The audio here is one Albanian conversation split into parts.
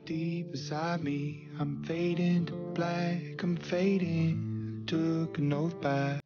deep beside me. I'm fading to black, I'm fading. Took an oath back.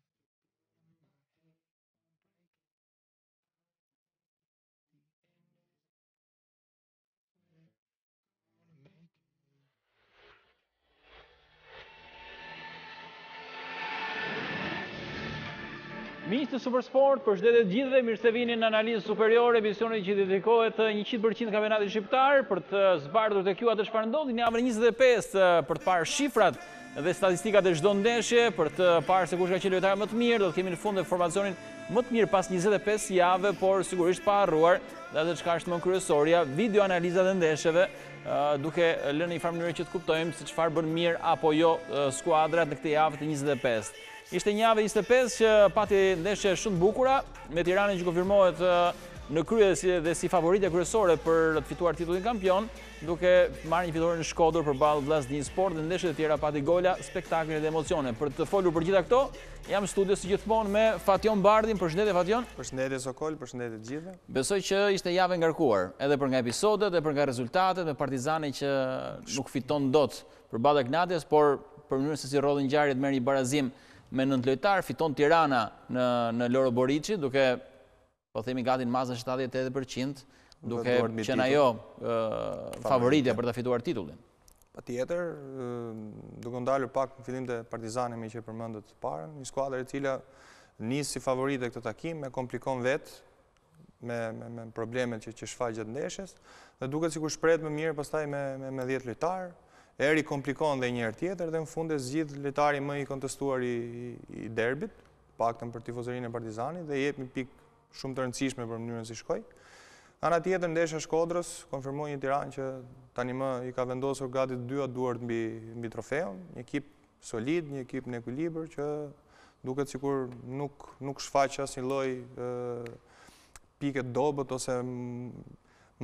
Miqtë të Supersport, përshëndetje të gjithëve, mirë se vini në analizë superiore, emisioni që dedikohet 100% kampionatit shqiptar për të zbardhur tek ju atë çfarë ndodhi në javën 25 për të parë shifrat dhe statistikat e çdo ndeshje, për të parë se kush ka qenë lojtari më të mirë. Do të kemi në fund informacionin më të mirë pas 25 jave, por sigurisht pa harruar dhe atë çka është më kryesorja, video analizat e ndeshjeve, duke lënë në një farë mënyrë që të kuptojmë se çfarë bën mirë apo jo skuadrat në këtë javë të 25. Ishte një javë 25 që pati ndeshje shumë bukura, me Tiranën që konfirmohet në krye dhe si favoritja kryesore për të fituar titullin kampion, duke marrë një fitore në Shkodër përballë Vllaznia Sport dhe ndeshjet e tjera pati gola, spektakle dhe emocione. Për të folur për gjitha këto, jam në studio si gjithmonë me Fation Bardhin. Përshëndetje Fation. Përshëndetje Sokol, përshëndetje të gjithëve. Besoj që ishte javë ngarkuar, edhe për nga episodet, edhe për nga rezultatet, me Partizani që nuk fiton dot përballë Gnatias, por për mënyrën se si rrodhi ngjarjet merr një barazim me 9 lojtar, fiton Tirana në Loro Boriçi, duke po themi gati në mazën 78%, duke qenë ajo favoritja për ta fituar titullin. Patjetër, duke ndalur pak në fillim të Partizani me që përmendët të parën, një skuadër e cila nisi si favorite këtë takim, me komplikon vetë, me problemet që shfaq gjatë ndeshjes, dhe duket sikur shprehet më mirë pastaj me 10 lojtar. Eri komplikon dhe njëherë tjetër dhe në fund e zgjidh lojtari më i kontestuar i derbit, paktën për tifozërinë e Partizanit, dhe jep një pikë shumë të rëndësishme për mënyrën si shkoi. Ana tjetër, ndeshja e Shkodrës konfirmoi një Tiranë që tani më i ka vendosur gati të dyja duart mbi trofeun, një ekip solid, një ekip në ekuilibër që duket sikur nuk shfaq asnjë lloj pike dobët ose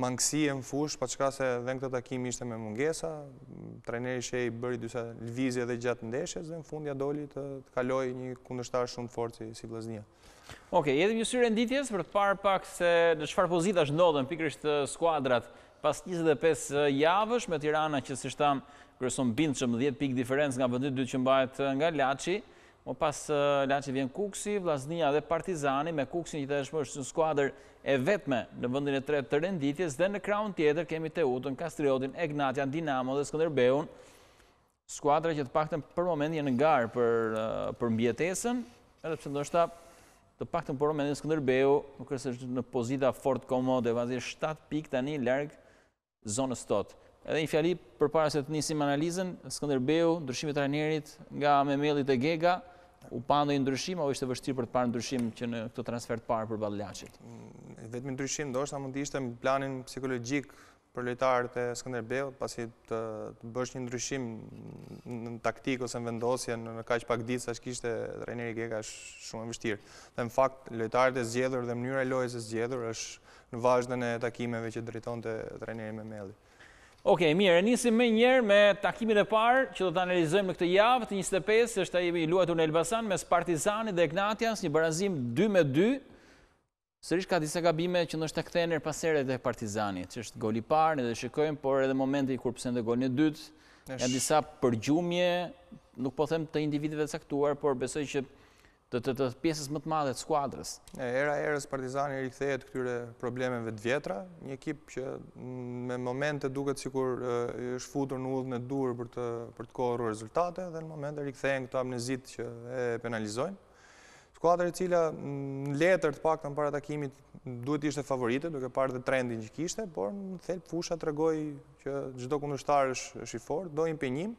mangësie në fush, pa çka se dhe në këtë takim ishte me mungesa, trajneri Shej bëri disa lëvizje edhe gjatë ndeshjes dhe në fund ja doli të kaloi një kundërshtar shumë të fortë si Vllaznia. Okej, jetim një sy renditjes për të parë pak se në çfarë pozitash ndodhen pikërisht skuadrat pas 25 javësh, me Tirana që si shtam kryeson bindshëm 10 pikë diferencë nga vendi i dytë që mbahet nga Laçi. Më pas Laçi vjen Kuksi, Vllaznia dhe Partizani, me Kuksin që tashmë është një skuadër e vetme në vendin e tretë të renditjes, dhe në krahun tjetër kemi Teutën, Kastriotin, Egnatian, Dinamo dhe Skënderbeun, skuadra që të paktën për moment janë në garë për mbijetesën, edhe pse ndoshta të paktën për momentin Skënderbeu nuk është në pozita fort komode, pasi 7 pikë tani larg zonës tot. Edhe një fjali përpara se të nisim analizën, Skënderbeu, ndryshimi i trajnerit nga Memeli te Gega, u pa ndonjë ndryshim apo ishte vështirë për të parë ndryshim që në këtë transfer të parë përballë Laçit? Vetëm ndryshim ndoshta mund të ishte në planin psikologjik për lojtarët e Skënderbeut, pasi të bësh një ndryshim në taktikë ose në vendosje në kaq pak ditë sa kishte trajneri Gega është shumë e vështirë. Dhe në fakt lojtarët e zgjedhur dhe mënyra e lojës e zgjedhur është në vazhdën e takimeve që drejtonte trajneri Memeli. Okej, mirë, nisim më njëherë me takimin e parë që do të analizojmë në këtë javë të 25, është ai i luajtur në Elbasan mes Partizanit dhe Gnatians, një barazim 2-2. Sërish ka disa gabime që ndoshta kthehen erpasere te Partizani, që është goli i parë, ne do shikojmë, por edhe momenti kur psende golin e dytë, janë disa përgjumje, nuk po them të individëve të caktuar, por besoj që të pjesës më të madhe të skuadrës. Era erës Partizani rikthehet këtyre problemeve të vjetra, një ekip që me momente duket sikur është futur në udhën e dur për të korruar rezultate, dhe në momente rikthehen këto amnezit që e penalizojnë. Skuadra e cila në letër të paktën para takimit duhet ishte favorite, duke parë dhe trendin që kishte, por në thelb fusha tregoi që çdo kundërshtar është i fortë, do impenjim.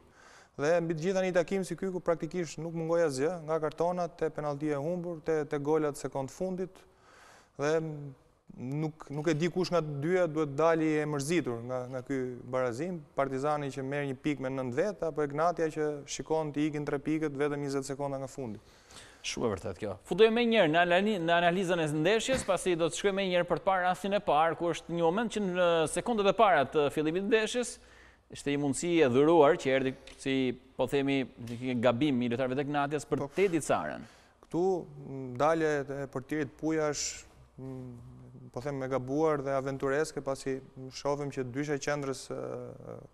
Dhe mbi të gjitha një takim si ky ku praktikisht nuk mungoi asgjë, nga kartonat te penalltia e humbur, te golat sekond fundit, dhe nuk e di kush nga të dyja duhet dali e mërzitur nga ky barazim. Partizani që merr një pikë me 9 vet, apo Egnatia që shikon të ikin 3 pikët vetëm 20 sekonda nga fundi. Shumë e vërtet kjo. Futujmë më njëherë në analizën e ndeshjes, pasi do të shkojmë më njëherë për të parë rastin e parë, ku është një moment që në sekondat e para të fillimit të ndeshjes ishte një mundësi e dhuruar që erdhi si po themi gabim i lojtarëve të Gnatias për të ditë Carën. Këtu dalja e portierit Puja është po them me gabuar dhe aventureske, pasi shohim që dysha qendrës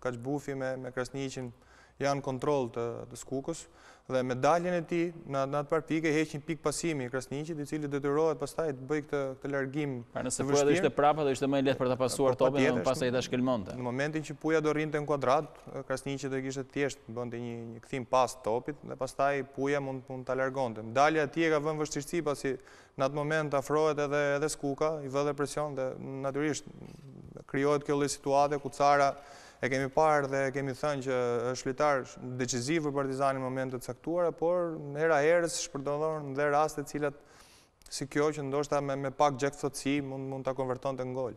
Kaqbufi me Krasniqin janë kontroll të Skukës dhe me daljen e tij në atë parë pikë heq një pikë pasimi i Krasniqit, i cili detyrohet pastaj të bëjë këtë largim. Nëse Puja do ishte prapa, do ishte më lehtë për ta pasuar topin dhe pastaj ta shkelmonte. Në momentin që Puja do rrinte në kuadrat, Krasniqi do kishte thjesht bënte një kthim pas topit dhe pastaj Puja mund ta largonte. Dalja e tij ka vënë vështirësi pasi në atë moment afrohet edhe Skuka, i vë dhe presion dhe natyrisht krijohet kjo lloj situate ku Cara e kemi parë dhe kemi thënë që është lojtar deciziv për Partizanin në momente të caktuara, por hera herës shpërdoren dhe raste të cilat si kjo që ndoshta me pak gjaktësi mund ta konvertonte në gol.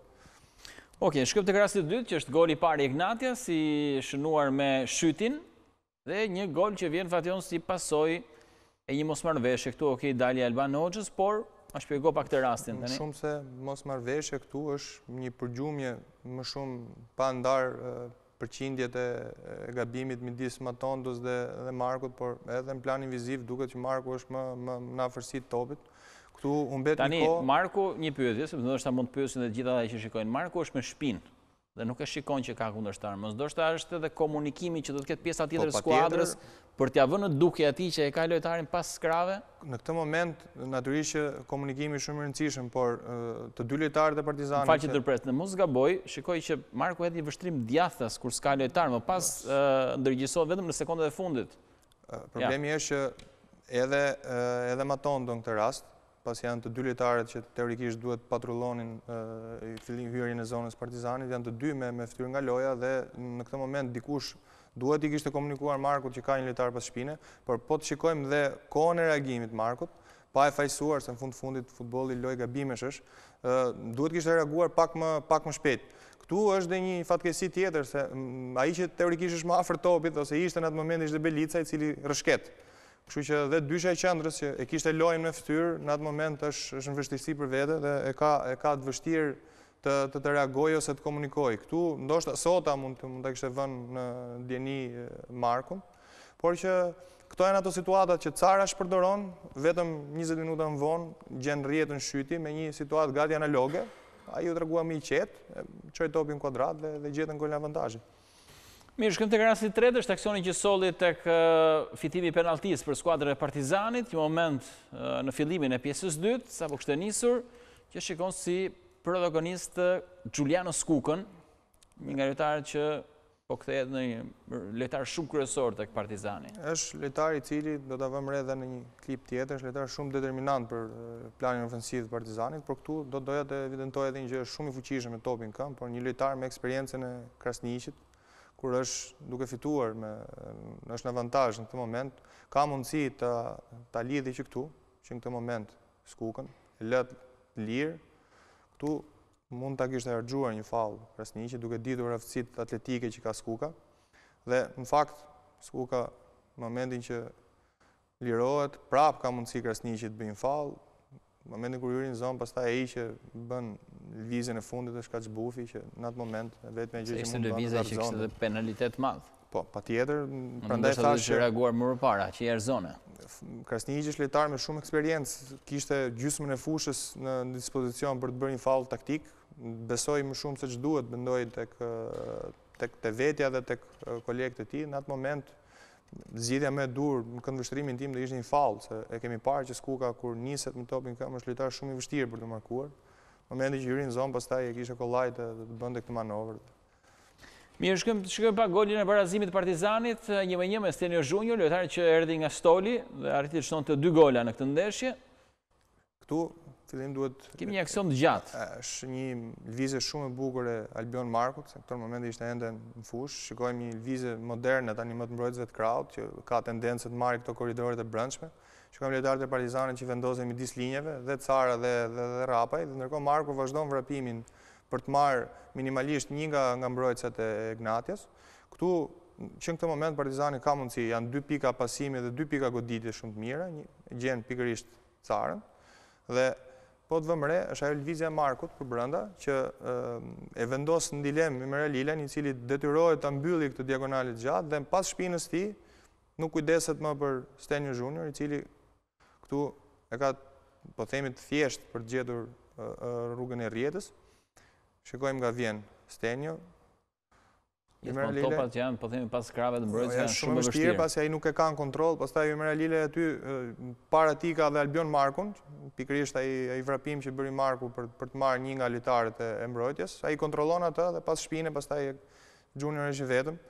Okej, shkojmë tek rasti i dytë, që është goli i parë i Ignatias, i shënuar me shytin dhe një gol që vjen fation si pasojë e një mosmarrëveshje këtu, okej, dalja e Alban Hoxhës, por ma shpjego pak të rastin tani. Shumë se mosmarrëveshje këtu është një përgjumje më shumë pa ndar përqindjet e gabimit midis Matondos dhe Markut, por edhe në planin viziv duket që Marku është më në afërsi të topit. Këtu humbet një kohë. Tani Marku një pyetje, sepse ndoshta mund të pyesin edhe gjithë ata që shikojnë. Marku është me shpinë dhe nuk e shikon që ka kundërshtar. Mos ndoshta është edhe komunikimi që do të ketë pjesa tjetër e skuadrës për t'ia vënë në dukje atij që e ka lojtarin pas skrave. Në këtë moment natyrisht që komunikimi është shumë i rëndësishëm, por të dy lojtarët e Partizanit. Fal që ndërpres, në mos gaboj, shikoj që Marku hedhi vështrim djathtas kur s'ka lojtar, më pas ndërgjegjësohet vetëm në sekondat e fundit. Problemi është që edhe Matondo në këtë rast, pas janë të dy lojtarët që teorikisht duhet patrullonin hyrjen e zonës Partizanit, janë të dy me fytyrë nga loja dhe në këtë moment dikush duhet i kishte komunikuar Markut që ka një lojtar pas shpine, por po të shikojmë dhe kohën e reagimit Markut, pa e fajsuar se në fundit futbolli lojë gabimesh është, duhet kishte reaguar pak më shpejt. Këtu është dhe një fatkeqësi tjetër se ai që teorikisht është më afër topit ose ishte në atë moment ishte Belica i cili rrëshket. Kështu që dhe dysha e qendrës që e kishte lojën me fytyrë, në atë moment është në vështirësi për vete dhe e ka të vështirë të reagojë ose të komunikojë. Këtu ndoshta Sota mund ta kishte vënë në djeni Markun, por që këto janë ato situatat që Cara shpërdoron vetëm 20 minuta më vonë, gjen rrjetën shyti me një situatë gati analoge. Ai u tregua më i qetë, çoi topin kuadrat dhe gjetën golin avantazhi. Mirë, shkojmë tek rasti i tretë, është aksioni që solli tek fitimi i penalltisë për skuadrën e Partizanit, një moment në fillimin e pjesës së dytë, sapo kishte nisur, që shikon si protagonist Giuliano Skukën, një nga lojtarët që po kthehet në një lojtar shumë kryesor tek Partizani. Është lojtar i cili do ta vëmë re edhe në një klip tjetër, është lojtar shumë determinant për planin ofensiv të Partizanit, por këtu doja të evidentoj edhe një gjë shumë i fuqishëm me topin këmbë, por një lojtar me eksperiencën e Krasniqit, kur është duke fituar, është në avantazh në këtë moment, ka mundësi ta lidhi që këtu, që në këtë moment Skukën, e lët lirë, këtu mund ta kishte harxhuar një faull Krasniqi, duke ditur aftësitë atletike që ka Skuka, dhe në fakt Skuka në momentin që lirohet, prap ka mundësi Krasniqi të bëjë një faull, në momentin kur hyrin në zonë, pastaj ai që bën lëvizjen e fundit është Kaqbufi që në atë moment vetëm gjë që mund të bëjë që kishte edhe penalitet madh. Po, patjetër, prandaj thashë që reaguar më parë, që jashtë zone. Krasniqi është lojtar me shumë eksperiencë, kishte gjysmën e fushës në dispozicion për të bërë një faull taktik, besoi më shumë se ç'duhet, mendoi tek vetja dhe tek kolegët e tij, në atë moment zgjidhja më e dur në këndvështrimin tim do ishte një faull, se e kemi parë që Skuka kur niset me topin këmbë është lojtar shumë i vështirë për të markuar. Në momentin që hyrin në zonë, pastaj e kishte kollaj të bënte këtë manovër. Mirë, shkojmë pak golin e barazimit të Partizanit, 1-1 me Stenio Junior, lojtari që erdhi nga Stoli dhe arriti të shtonte 2 gola në këtë ndeshje. Këtu fillim duhet kemi një aksion të gjatë. Është një lëvizje shumë e bukur e Albion Markut, se në këtë moment ishte ende në fushë. Shikojmë një lëvizje moderne tani më të mbrojtësve të krahut që ka tendencë të marrë këto korridoret e brendshme. Shikojmë lojtarët e Partizanit që vendosen midis linjeve, dhe Cara dhe Rapaj, dhe ndërkohë Marku vazhdon vrapimin për të marrë minimalisht një nga mbrojtësat e Ignatias. Këtu që në këtë moment Partizani ka mundësi, janë 2 pika pasimi dhe 2 pika goditje shumë të mira, gjenë pikërisht Carën, dhe po të vëmë re, është ajo lëvizja e Markut për brenda, që e vendos në dilemë me Lilan, i cili detyrohet të mbylli këtë diagonalit gjatë, dhe pas shpinës ti, nuk kujdeset më për Stenio Junior, i cili këtu e ka, po themi të thjesht për të gjetur rrugën e Rjetës. Shikojmë nga vjen Stenjo. Gjithmonë topat që janë, po themi pas krave të mbrojtësve janë shumë e vështirë. Pasi ai nuk e ka në kontroll, pastaj Ymera Lile aty para tij ka dhe Albion Markun, pikërisht ai vrapim që bëri Marku për të marrë një nga lojtarët e mbrojtjes. Ai kontrollon atë dhe pas shpinë pastaj Junior është vetëm.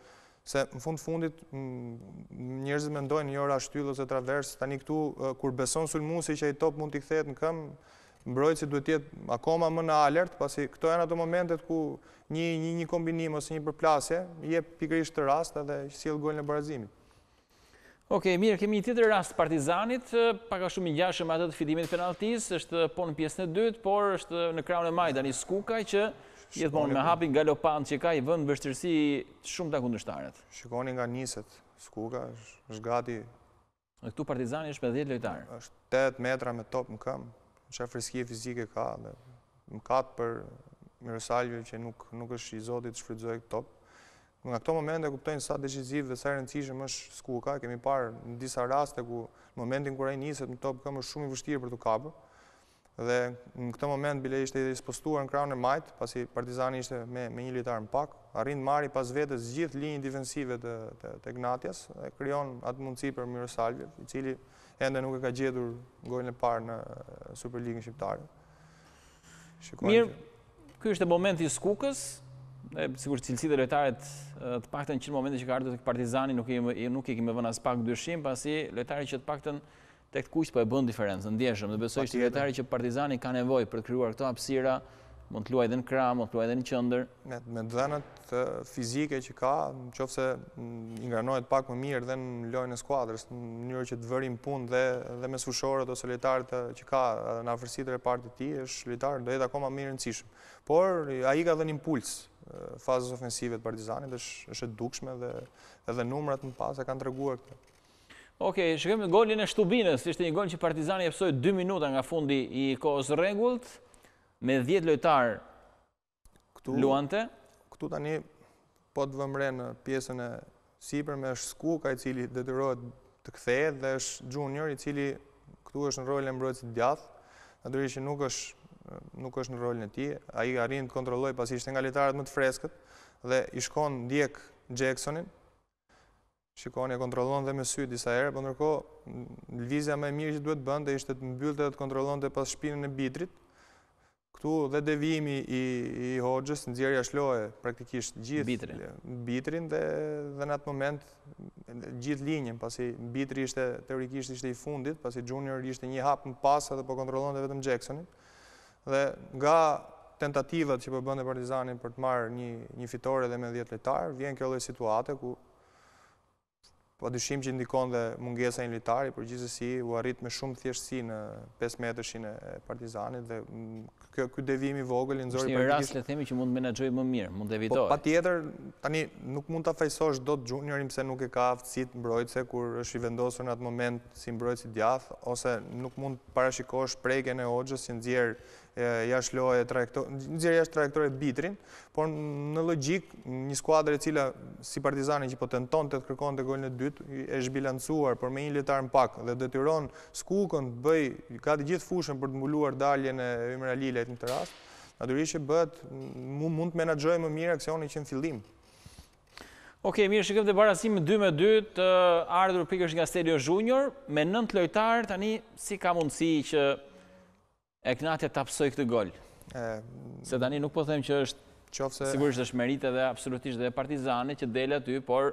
Se në fundit njerëzit mendojnë një ora shtyllë ose travers, tani këtu kur beson sulmuesi që ai top mund t'i kthehet në këmbë, mbrojtësi duhet të jetë akoma më në alert, pasi këto janë ato momentet ku një kombinim ose një përplasje jep pikërisht të rast edhe sjell golin e barazimit. Okej, mirë, kemi një tjetër rast Partizanit, pak a shumë i ngjashëm atë të fitimit penaltisë, është po në pjesën e dytë, por është në krahun e majt tani Skukaj që gjithmonë me hapin galopant që ka i vën vështirësi shumë ta kundërshtarët. Shikoni nga niset, Skuka është gati. Këtu Partizani është me 10 lojtarë. Është 8 metra me top në këmbë, çfarë freski fizike ka dhe mëkat për Mirosaljevic që nuk është i zotit të shfrytëzojë këtë top. Nga këto momente kuptojnë sa decisiv dhe sa e rëndësishëm është Skuka. Kemi parë në disa raste ku momentin kur ai niset në top këmbë është shumë i vështirë për të kapur. Dhe në këtë moment bile ishte i spostuar në krahun e majt, pasi Partizani ishte me një lojtar në pak, arrin të marrë pas vetes gjithë linjën defensive të Ignatias dhe krijon atë mundësi për Mirosaljevic, i cili ende nuk e ka gjetur golin e parë në Superligën shqiptare. Mirë, ky është momenti i Skukës, sigurisht cilësitë e lojtarit të paktën që në momentin që ka ardhur tek Partizani nuk i kemi vënë as pak dyshim, pasi lojtari që të paktën tek kuq po e bën diferencën, ndjeshëm, dhe besoj se lojtari që Partizani ka nevojë për të krijuar këto hapësira, mund të luajë edhe në krah, mund të luajë edhe në qendër. Me dhënat fizike që ka, nëse ingranohet pak më mirë dhe në lojën e skuadrës, në mënyrë që të vërim punë dhe me fushorët ose lojtarët që ka në afërsitë e repartit të tij, është lojtar do jetë akoma më i rëndësishëm. Por ai ka dhënë impuls fazës ofensive të Partizanit, është e dukshme dhe edhe numrat më pas e kanë treguar këtë. Okej, shikojmë golin e Shtubinës, ishte një gol që Partizani jepsoi 2 minuta nga fundi i kohës rregullt, me 10 lojtar luante. Këtu tani po të vëmë re në pjesën e sipërme është Skuka i cili detyrohet të kthehet dhe është Junior i cili këtu është në rolin e mbrojtësit djathtë, natyrisht që nuk është në rolin e tij. Ai arrin të kontrollojë pasi ishte nga lojtarët më të freskët dhe i shkon ndjek Jacksonin. Shikoni, e kontrollon dhe me sy disa herë, por ndërkohë lëvizja më e mirë që duhet bënte ishte të mbyllte dhe të kontrollonte pas shpinën e Bitrit. Këtu dhe devijimi i Hoxhës nxjerrja shloje praktikisht gjithë Bitrin dhe në atë moment gjithë linjën, pasi Bitri teorikisht ishte i fundit, pasi Junior ishte një hap më pas edhe po kontrollonte vetëm Jacksonin. Dhe nga tentativat që po bënte Partizani për të marrë një fitore dhe me 10 lojtar, vjen kjo lloj situate ku padyshim që ndikon dhe mungesa e një lojtari, por gjithsesi u arrit me shumë thjeshtësi në 5 metërshin e Partizanit dhe ky devijim i vogël i nxori praktikisht. Është një rast le themi që mund të menaxhojë më mirë, mund të evitohet. Patjetër, tani nuk mund ta fajsosh dot Juniorin pse nuk e ka aftësitë mbrojtëse kur është i vendosur në atë moment si mbrojtës i djathtë, ose nuk mund të parashikosh prekjen e Hoxhës që nxjerr jashtë trajektore Bitrin, por në logjik një skuadër e cila si Partizani që po tentonte të kërkonte golin e dytë, është zbilancuar por me një lojtar në pak dhe detyron Skukën të bëj gati gjithë fushën për të mbuluar daljen e Ymera Lilet në këtë rast, natyrisht që mund të menaxhojë më mirë aksionin që në fillim. Okej, mirë, shikojmë te barazimi 2-2 të ardhur pikërisht nga Stelio Junior me 9 lojtar, tani si ka mundësi që Ignatia ta psoj këtë gol? Se tani nuk po them që është sigurisht është merit edhe absolutisht dhe Partizani që del aty, por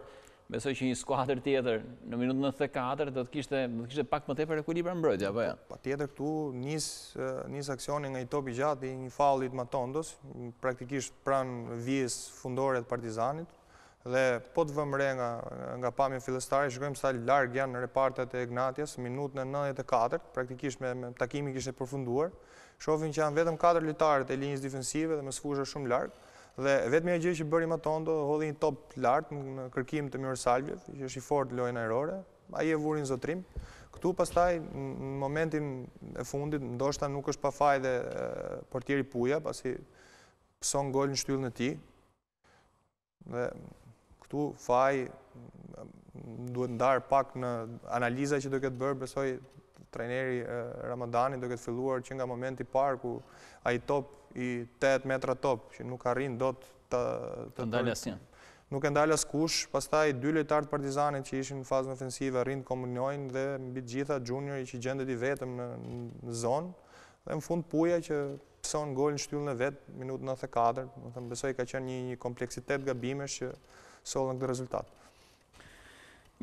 besoj që një skuadër tjetër në minutën 94 do të kishte pak më tepër ekuilibër mbrojtje apo jo? Patjetër këtu nis aksioni nga një top i gjatë i një fallit Matondos, praktikisht pranë vijës fundore të Partizanit. Dhe po të vëmë re nga pamja fillestare, shikojmë sa larg janë në repartet e Ignatias, minutën e 94, praktikisht me takimi kishte përfunduar. Shohim që janë vetëm 4 lojtarët e linjës defensive dhe me sfusha shumë larg. Dhe vetëm gjë që bëri Matondo, hodhi një top lart në kërkim të Mirosaljevic, që është i fortë lojën ajrore. Ai e vuri në zotrim. Këtu pastaj në momentin e fundit ndoshta nuk është pa faj dhe portieri Puja, pasi pson gol në shtyllën e tij. Dhe këtu faj duhet ndarë pak në analiza që do këtë bërë, besoj trajneri Ramadani do këtë filluar që nga momenti parë ku ai top i 8 metra top, që nuk arrin dot të ndalë asnjë. Nuk e ndalë askush, pastaj 2 lojtarë të Partizanit që ishin në fazën ofensive arrin të komunojnë dhe mbi të gjitha juniori që gjendet i vetëm në zonë, dhe në fund Puja që pëson golin shtyllën e vet, minutë 94, besoj ka qenë një kompleksitet gabimesh që sollën këtë rezultat.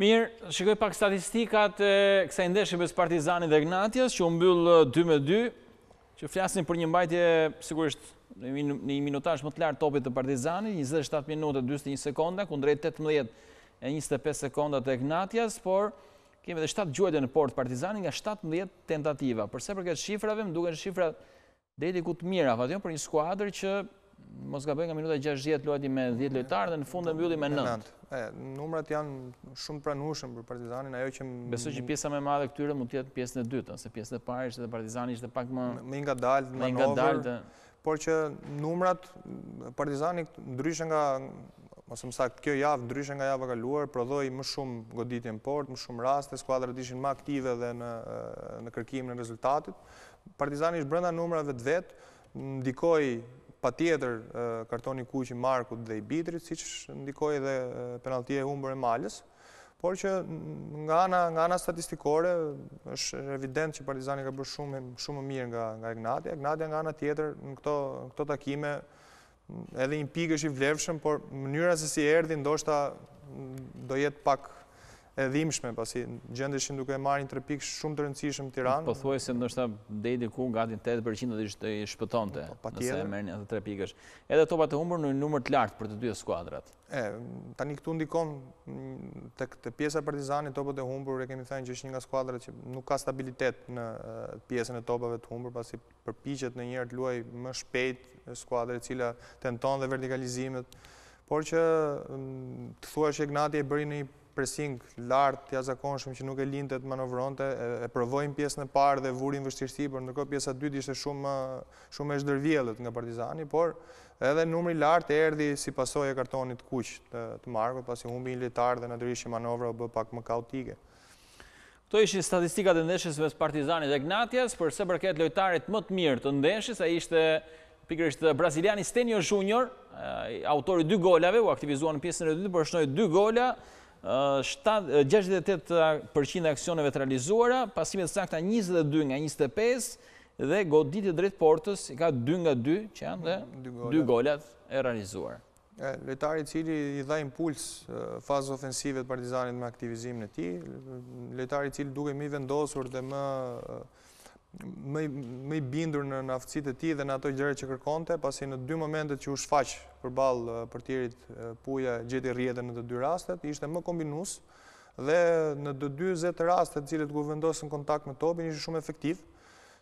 Mirë, shikoj pak statistikat e kësaj ndeshje mes Partizanit dhe Ignatias, që u mbyll 2-2, që flasin për një mbajtje sigurisht në një minutazh më të lartë topit të Partizanit, 27 minuta 41 sekonda, kundrejt 18 e 25 sekonda të Ignatias, por kemi edhe 7 gjuajtje në port Partizanit nga 17 tentativa. Përse përket shifrave, më duken shifrat deri ku të mira, apo jo, për një skuadër që mos gaboj nga minuta 60 luajti me 10 lojtarë dhe në fund e mbylli me 9. Numrat janë shumë pranueshëm për Partizanin, ajo që besoj që pjesa më e madhe këtyre mund të jetë pjesën e dytë, se pjesën e parë ishte Partizani ishte pak më ngadalë, por që numrat Partizani ndryshe nga ose më saktë kjo javë ndryshe nga java kaluar prodhoi më shumë goditje në port, më shumë raste, skuadrat ishin më aktive dhe në kërkimin e rezultatit. Partizani ishte brenda numrave të vet, ndikoi patjetër kartoni kuq i Markut dhe i Bitrit, siç ndikoi dhe penalltia e humbur e Malës, por që nga ana statistikore është evident që Partizani ka bërë shumë më mirë nga Ignatia. Ignatia nga ana tjetër në këto takime edhe një pikë është i vlefshëm, por mënyra se si erdhi ndoshta do jetë pak e dhimbshme, pasi gjendeshin duke marrë një 3 pikë shumë të rëndësishëm Tiranë. Po thuaj se ndoshta deri diku gati 8% do i shpëtonte nëse e merrnin ato 3 pikësh. Edhe topat e humbur në një numër të lartë për të dy skuadrat. Tani këtu ndikon tek pjesa e Partizanit, topat e humbur e kemi thënë që është një nga skuadrat që nuk ka stabilitet në pjesën e topave të humbur, pasi përpiqet ndonjëherë të luajë më shpejt, skuadra e cila tenton dhe vertikalizimet, por që të thuash Ignatia e bëri një pressing lartë, jashtëzakonshëm që nuk e linte të manovronte, e provojnë pjesën e parë dhe vurin vështirësi, por ndërkohë pjesa e dytë ishte shumë e zhdërvjellët nga Partizani, por edhe numri lartë erdhi si pasojë e kartonit kuq të Markut, pasi humbi një lojtar dhe natyrisht që manovra u bë pak më kaotike. Këto ishin statistikat e ndeshjes mes Partizanit dhe Ignatias, për sa përket lojtarit më të mirë të ndeshjes, ai ishte pikërisht braziliani Stenio Junior, autori 2 golave, u aktivizuan në pjesën e dytë, por shnoi 2 gola. 68% e aksioneve të realizuara, pasimet sakta 22 nga 25 dhe goditje drejt portës i ka 2 nga 2 që janë dhe 2 golat e realizuar. Lojtari i cili i dha impuls fazës ofensive të Partizanit me aktivizimin e tij, lojtari i cili duke më i vendosur dhe më i bindur në aftësitë e tij dhe në ato gjëra që kërkonte, pasi në 2 momentet që u shfaq përballë portierit Puja gjeti rrjetën në të 2 rastet, ishte më kombinues dhe në të 20 rastet të cilët ku vendosën kontakt me topin ishte shumë efektiv.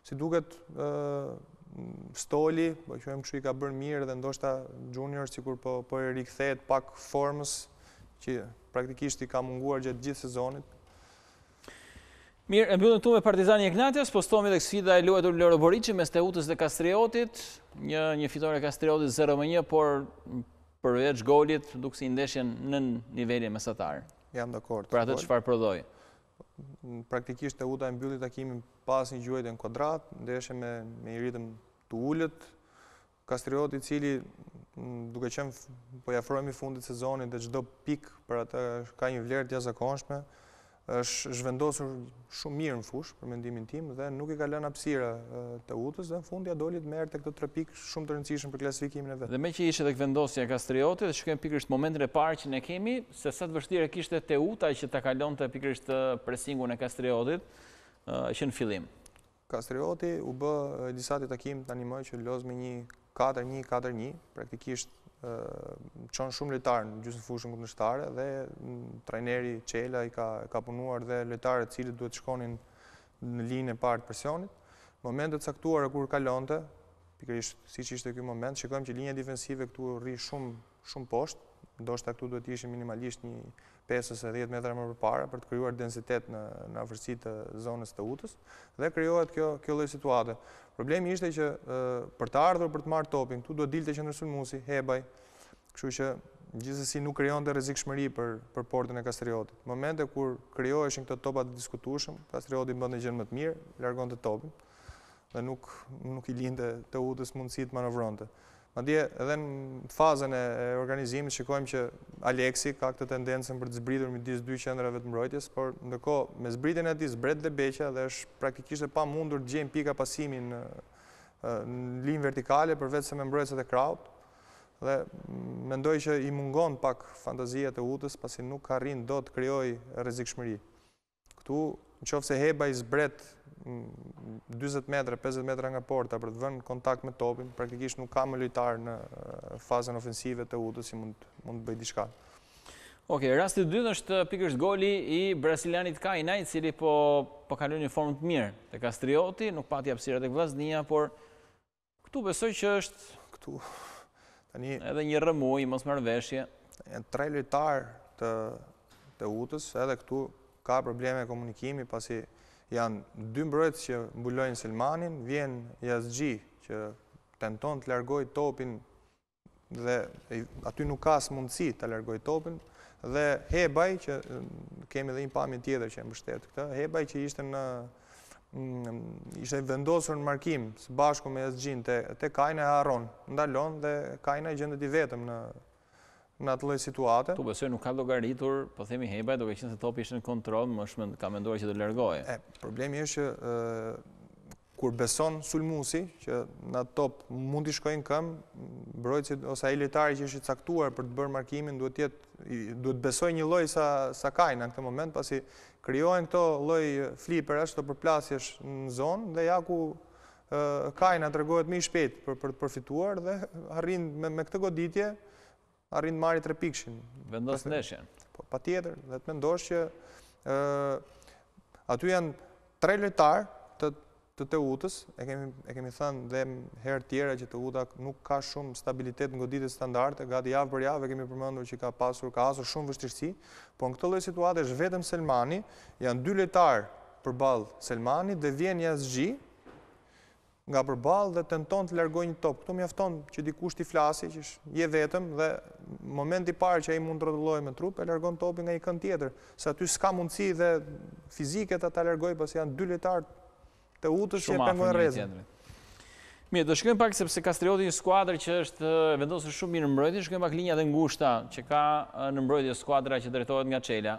Si duket Stoli, po quajmë kështu, i ka bërë mirë dhe ndoshta Junior sikur po e rikthehet pak formës që praktikisht i ka munguar gjatë gjithë sezonit. Mirë, e mbyllim këtu me Partizani Ignatias, postohemi tek sfida e luajtur Loro Boriçi mes Teutës dhe Kastriotit, një fitore Kastriotit 0-1, por përveç golit duk si ndeshjen në nivelin mesatar. Jam dakord. Për atë çfarë prodhoi. Praktikisht Teuta e mbylli takimin pas një gjuajtje në kuadrat, ndeshje me një ritëm të ulët. Kastrioti i cili duke qenë po i afrohemi fundit sezonit dhe çdo pikë për atë ka një vlerë të jashtëzakonshme, është zhvendosur shumë mirë në fushë për mendimin tim dhe nuk i ka lënë hapësira Teutës dhe në fund ja doli të merrte këto 3 pikë shumë të rëndësishëm për klasifikimin e vet. Dhe me që ishte tek vendosja e Kastriotit, dhe shikojmë pikërisht momentin e parë që ne kemi, se sa të vështirë kishte Teuta që ta kalonte pikërisht presingun e Kastriotit që në fillim. Kastrioti u bë disa takim tani më që loz me një 4-1-4-1, praktikisht çon shumë lojtarë në gjysmë fushën kundërshtare dhe trajneri Çela i ka punuar dhe lojtarët të cilët duhet shkonin në linjën e parë të presionit. Momentet caktuara kur kalonte, pikërisht siç ishte ky moment, shikojmë që linja defensive këtu rri shumë poshtë, ndoshta këtu duhet të ishin minimalisht një 5 ose 10 metra më përpara për të krijuar densitet në afërsitë të zonës të Teutës dhe krijohet kjo lloj situate. Problemi ishte që për të ardhur për të marrë topin, këtu duhet dilte qendërsulmuesi Hebaj, kështu që gjithsesi nuk krijonte rrezikshmëri për portën e Kastriotit. Momente kur krijoheshin këto topa të diskutueshëm, Kastrioti bënte gjën më të mirë, largonte topin dhe nuk i linte Teutës mundësi të manovronte. Madje edhe në fazën e organizimit shikojmë që Aleksi ka këtë tendencën për të zbritur midis dy qendrave të mbrojtjes, por ndërkohë me zbritjen e tij zbret dhe Beqa dhe është praktikisht e pamundur të gjejmë pika pasimi në linjë vertikale përveç se me mbrojtësit e kraut. Dhe mendoj që i mungon pak fantazia të Teutës pasi nuk arrin dot të krijojë rrezikshmëri. Këtu nëse Heba i zbret 40 metra, 50 metra nga porta për të vënë kontakt me topin, praktikisht nuk ka më lojtar në fazën ofensive të Teutës që mund të bëjë diçka. Okej, rasti i dytë është pikërisht goli i brasilianit Kaina, i cili po kalon një formë të mirë te Kastrioti, nuk pati hapësira tek Vllaznia, por këtu besoj që është tani edhe një rrëmuj, mosmarrveshje. Janë 3 lojtar të Teutës, edhe këtu ka probleme komunikimi pasi janë 2 mbrojtës që mbulojnë Selmanin, vjen Yazgji që tenton të largojë topin dhe aty nuk ka mundësi të largojë topin, dhe Hebaj që kemi edhe një pamje tjetër që e mbështet këtë, Hebaj që ishte vendosur në markim së bashku me Yazgjin te Kaina e harron, ndalon dhe Kaina i gjendet i vetëm në atë lloj situate. Tu besoj nuk ka llogaritur, po themi Hebaj, duke qenë se topi ishte në kontroll, më ka menduar që do largohej. Problemi është që kur beson sulmuesi që në atë top mund t'i shkojnë këmbë, mbrojtësit ose ai lojtari që është i caktuar për të bërë markimin duhet besoj një lloj sa Kaina në këtë moment, pasi krijohen këto lloj fliperash, këto përplasjesh në zonë dhe ja ku Kaina tregohet më i shpejt për të përfituar dhe arrin me këtë goditje arrin të marrë 3 pikshin. Vendos ndeshjen. Patjetër, dhe të mendosh që aty janë 3 lojtar të Teutës, e kemi thënë dhe herë tjera që Teuta nuk ka shumë stabilitet në goditje standarde, gati javë për javë kemi përmendur që ka hasur shumë vështirësi, por në këtë lloj situate është vetëm Selmani, janë 2 lojtar përballë Selmanit dhe vjen Yazgji nga përballë dhe tenton të largojë një top. Këtu mjafton që dikush t'i flasi, që je vetëm dhe momenti i parë që ai mund të rrotullohej me trup, e largon topin nga një kënd tjetër, se aty s'ka mundësi dhe fizike ta largojë pasi janë 2 lojtar të Teutës që e pengojnë rrezën. Mirë, do shkojmë pak sepse Kastrioti një skuadër që është vendosur shumë mirë në mbrojtje, shkojmë pak linjat e ngushta që ka në mbrojtje skuadra që drejtohet nga Çela.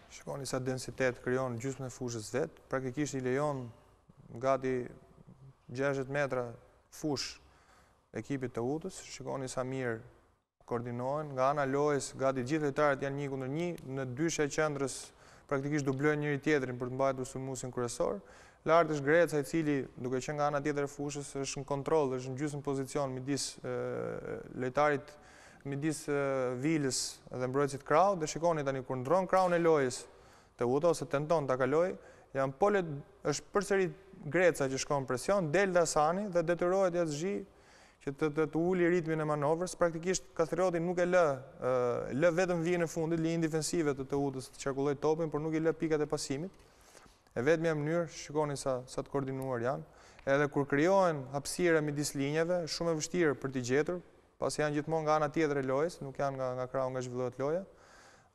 Shikoni sa densitet krijon gjysmën e fushës vet, praktikisht i lejon gati 60 metra fush ekipit të Teutës, shikoni sa mirë koordinohen, nga ana lojës gati gjithë lojtarët janë 1-1, në dyshja e qendrës praktikisht dublojnë njëri tjetrin për të mbajtur sulmuesin kryesor. Lart është Greca, i cili duke qenë nga ana tjetër e fushës është në kontroll, është në gjysmë pozicion midis lojtarit, midis Vilës dhe mbrojtësit krau, dhe shikoni tani kur ndron kraun e lojës Teuta ose tenton ta kalojë, është përsëri Greca që shkon presion, del Dasani dhe detyrohet Yazgji që të uli ritmin e manovrës. Praktikisht Kastrioti nuk e lë vetëm vijën e fundit, linjën defensive të Teutës të qarkulloj topin, por nuk i lë pikat e pasimit. E vetmja mënyrë, shikoni sa të koordinuar janë, edhe kur krijohen hapësira midis linjave, shumë e vështirë për t'i gjetur, pasi janë gjithmonë nga ana tjetër e lojës, nuk janë nga krau nga zhvillohet loja.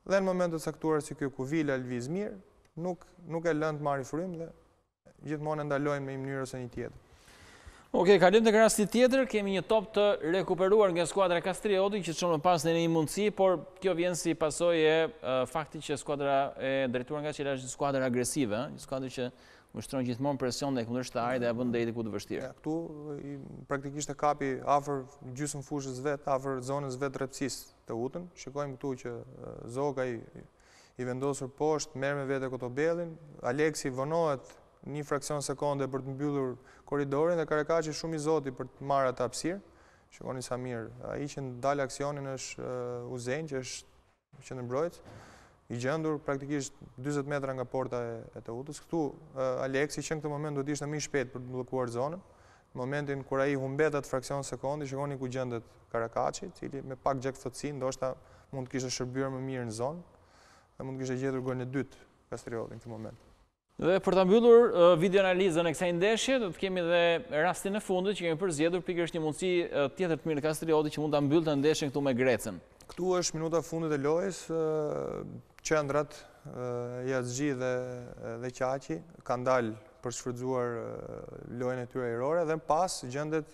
Dhe në momentet caktuara si kjo ku Vila lviz mirë, nuk e lën të marrë frymë dhe gjithmonë e ndalojnë me një mënyrë ose një tjetër. Okej, kalim tek rasti tjetër, kemi një top të rekuperuar nga skuadra e Kastriotit që çon më pas në një mundësi, por kjo vjen si pasojë e faktit që skuadra e drejtuar nga Çela është një skuadër agresive, një skuadër që ushtron gjithmonë presion ndaj kundërshtarit dhe e bën deri ku të vështirë. Këtu praktikisht e kapi afër gjysmë fushës vet, afër zonës vet rrepsisë të Teutën. Shikojmë këtu që Zoga i vendosur poshtë, merr me vete Kotobellin, Aleksi vonohet një fraksion sekonde për të mbyllur korridorin dhe Karakaçi shumë i zoti për të marrë atë hapësirë. Shikoni sa mirë. Ai që ndal aksionin është Uzen, që është qendërmbrojtës, i gjendur praktikisht 40 metra nga porta e Teutës. Këtu Aleksi që në këtë moment do të ishte më i shpejt për të bllokuar zonën. Në momentin kur ai humbet atë fraksion sekondi, shikoni ku gjendet Karakaçi, i cili me pak gjakftësi ndoshta mund të kishte shërbyer më mirë në zonë dhe mund të kishte gjetur golin e dytë Kastrioti në këtë moment. Dhe për ta mbyllur videoanalizën e kësaj ndeshje, do të kemi edhe rastin e fundit që kemi përzgjedhur pikërisht një mundësi tjetër të mirë Kastrioti që mund ta mbyllte ndeshjen këtu me Grecën. Këtu është minuta fundit e lojës, qendrat, Yazxhi dhe Qaqi kanë dalë për shfrytzuar lojën e tyre ajrore dhe pas gjendet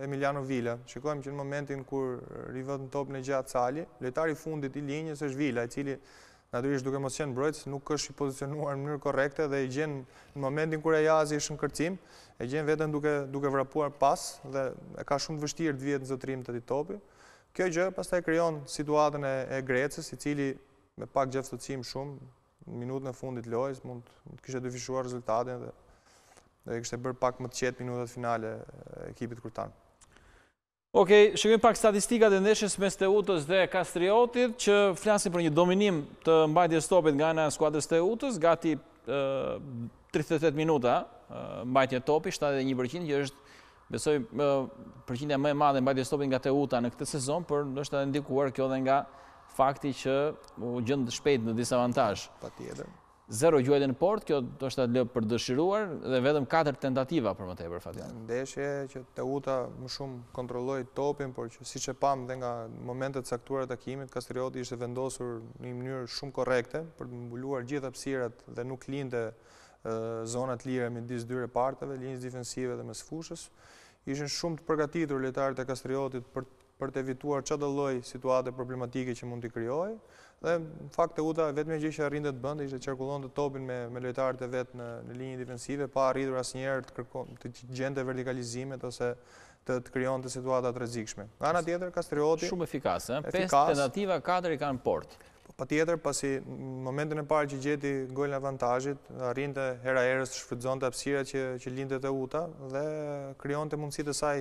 Emiliano Villa. Shikojmë që në momentin kur rivët në topin e gjatë Sali, lojtari fundit i linjës është Villa, i cili natyrisht duke mos qenë mbrojtës nuk është i pozicionuar në mënyrë korrekte dhe i gjen në momentin kur Ayazi është në kërcim, e gjen veten duke vrapuar pas dhe e ka shumë të vështirë të vihet në zotrim të atij topi. Kjo gjë pastaj krijon situatën e Grecës, i cili me pak gjevftësim shumë, në minutën e fundit lojës, mund të kishte dyfishuar rezultatin dhe kishte bërë pak më të qetë minutat finale ekipit kurtan. Okej, shikojmë pak statistikat e ndeshjes mes Teutës dhe Kastriotit, që flasin për një dominim të mbajtjes topit nga ana e skuadrës Teutës, gati 38 minuta mbajtje topi, 71%, që është besoj përqindja më e madhe e mbajtjes topit nga Teuta në këtë sezon, por ndoshta ndikuar kjo dhe nga fakti që u gjend shpejt në disavantazh. Patjetër. 0 gjuajtje në port, kjo ndoshta lë për dëshiruar dhe vetëm 4 tentativa për më tepër Fatjan. Ndeshje që Teuta më shumë kontrolloi topin, por që siç e pam dhe nga momentet caktuara të takimit, Kastrioti ishte vendosur në një mënyrë shumë korrekte për të mbuluar gjithë hapësirat dhe nuk linte zonat lira midis dy reparteve, linjës defensive dhe mes fushës. Ishin shumë të përgatitur lojtarët e Kastriotit për të evituar çdo lloj situate problematike që mund t'i krijojë. Dhe në fakt Teuta vetëm gjë që arrinte të bënte ishte qarkullonte topin me lojtarët e vet në linjë defensive, pa arritur asnjëherë të gjente vertikalizimet ose të krijonte situata të rrezikshme. Nga ana tjetër Kastrioti shumë efikas, 5 tentativa, 4 i kanë port. Patjetër, pasi në momentin e parë që gjeti golin e avantazhit, arrinte hera herës të shfrytëzonte hapësirat që linte Teuta dhe krijonte mundësitë e saj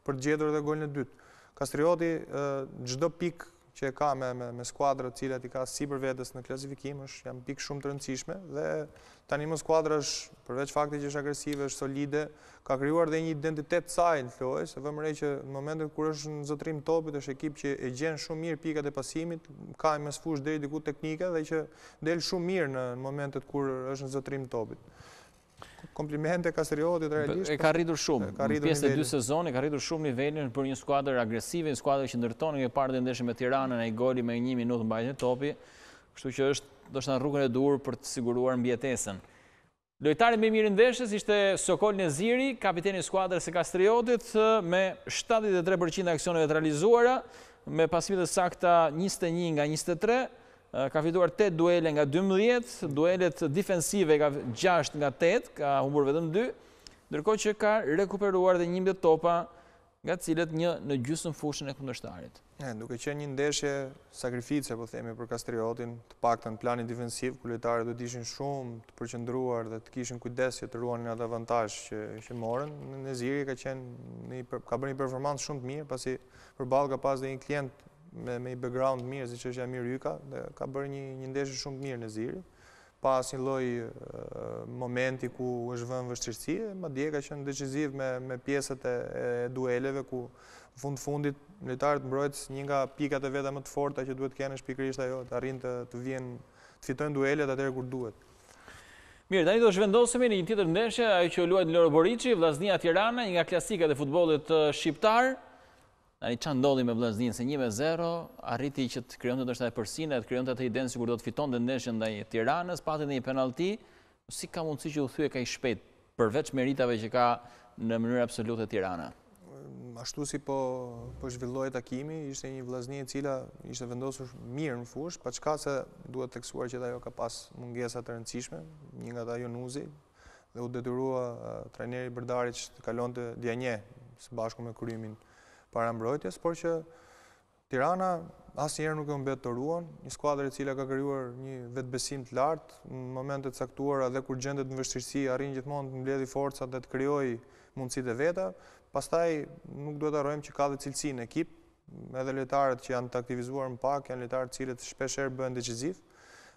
për të gjetur edhe golin e dytë. Kastrioti çdo pikë që e ka me skuadrat të cilat i ka sipër vetes në klasifikim janë pikë shumë të rëndësishme dhe tani më skuadra është përveç faktit që është agresive, është solide, ka krijuar dhe një identitet saj në lojë, se vëmë re që në momentin kur është në zotrim topit është ekip që e gjen shumë mirë pikat e pasimit, ka mes fushë deri diku teknike dhe që del shumë mirë në momentet kur është në zotrim topit. Komplimente Kastriotit realisht. E ka rritur shumë. Në pjesë e 2 sezone ka rritur shumë nivelin për një skuadër agresive, një skuadër që ndërton një parë të ndeshje me Tiranën, ai goli me 1 minutë mbajtje topi, kështu që është ndoshta rrugën e duhur për të siguruar mbijetesën. Lojtari më i mirë i ndeshjes ishte Sokol Neziri, kapiteni i skuadrës së Kastriotit, me 73% e aksioneve të realizuara, me pasime të sakta 21 nga 23. Ka fituar 8 duele nga 12, duelet defensive ka 6 nga 8, ka humbur vetëm 2, ndërkohë që ka rekuperuar dhe 11 topa, nga cilët një në gjysmë fushën e kundërshtarit. Duke qenë një ndeshje sakrifice, po themi, për Kastriotin, të paktën në planin defensiv, ku lojtarët do të ishin shumë të përqendruar dhe të kishin kujdes që të ruanin atë avantazh që morën. Neziri ka bërë një performancë shumë të mirë, pasi përballë ka pas dhe një klient me një background mirë, si që është Amir Yka, dhe ka bërë një ndeshje shumë të mirë Neziri, pas një lloj momenti ku është vënë vështirësi, madje ka qenë decisiv me pjesët e dueleve, ku në fundit lojtarët mbrojtës një nga pikat e veta më të forta që duhet të kenë është pikërisht ajo, të arrijnë të fitojnë duelet atëherë kur duhet. Mirë, tani do zhvendosemi në një tjetër ndeshje, ajo që luajt Loro Boriçi, Vllaznia Tirana, një nga klasikat e futbollit shqiptar. Tani çfarë ndodhi me Vllaznin, se 1-0 arriti që të krijonte ndoshta përsinë, të krijonte atë idenë sikur do të fitonte ndeshjen ndaj Tiranës, pati një penallti, si ka mundësi që u thye kaq shpejt, përveç meritave që ka në mënyrë absolute Tirana. Ashtu si po zhvilloi takimi, ishte një Vllaznie e cila ishte vendosur mirë në fushë, pa çka se duhet teksuar që ajo ka pas mungesa të rëndësishme, një nga ata Jonuzi, dhe u detyrua trajneri Bërdarit që të kalonte Dianje së bashku me Krymin para mbrojtjes, por që Tirana asnjëherë nuk e humbet të ruan, një skuadër e cila ka krijuar një vetbesim të lartë në momentet caktuara dhe kur gjendet në vështirësi arrin gjithmonë të mbledhë forcat dhe të krijojë mundësitë e veta. Pastaj nuk duhet të harrojmë që ka dhe cilësi në ekip, edhe lojtarët që janë të aktivizuar më pak, janë lojtarë të cilët shpeshherë bëhen decisiv.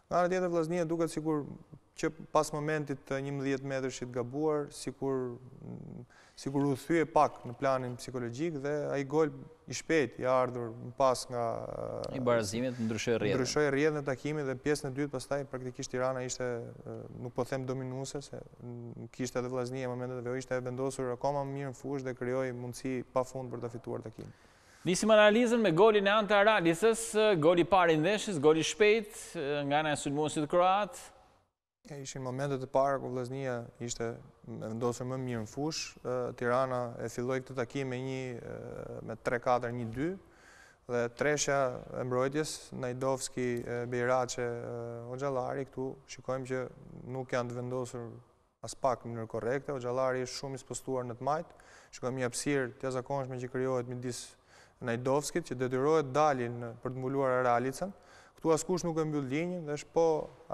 Nga ana tjetër Vllaznia duket sikur që pas momentit të 11 metrëshit gabuar, sikur u thye pak në planin psikologjik dhe ai gol i shpejt i ardhur më pas nga i barazimit ndryshoi rrjedhën e takimit dhe pjesën e dytë pastaj praktikisht Tirana ishte, nuk po them dominuese, se kishte edhe Vllaznia në momentet e ishte vendosur akoma më mirë në fushë dhe krijoi mundësi pafund për ta fituar takimin. Nisim analizën me golin e Ante Aralisës, goli parë i ndeshjes, goli shpejt nga ana e sulmuesit kroat. Ishin momentet e para ku Vllaznia ishte vendosur më mirë në fush. Tirana e filloi këtë takim me 3-4-1-2 dhe treshja e mbrojtjes Najdovski, Bejraçe, Hoxhallari, këtu shikojmë që nuk janë të vendosur as pak në mënyrë korrekte. Hoxhallari është shumë i spostuar në të majtë. Shikojmë një hapësirë të jashtëzakonshme që krijohet midis Najdovskit, që detyrohet dalin për të mbuluar Aralicën. Këtu askush nuk e mbyll linjën dhe është po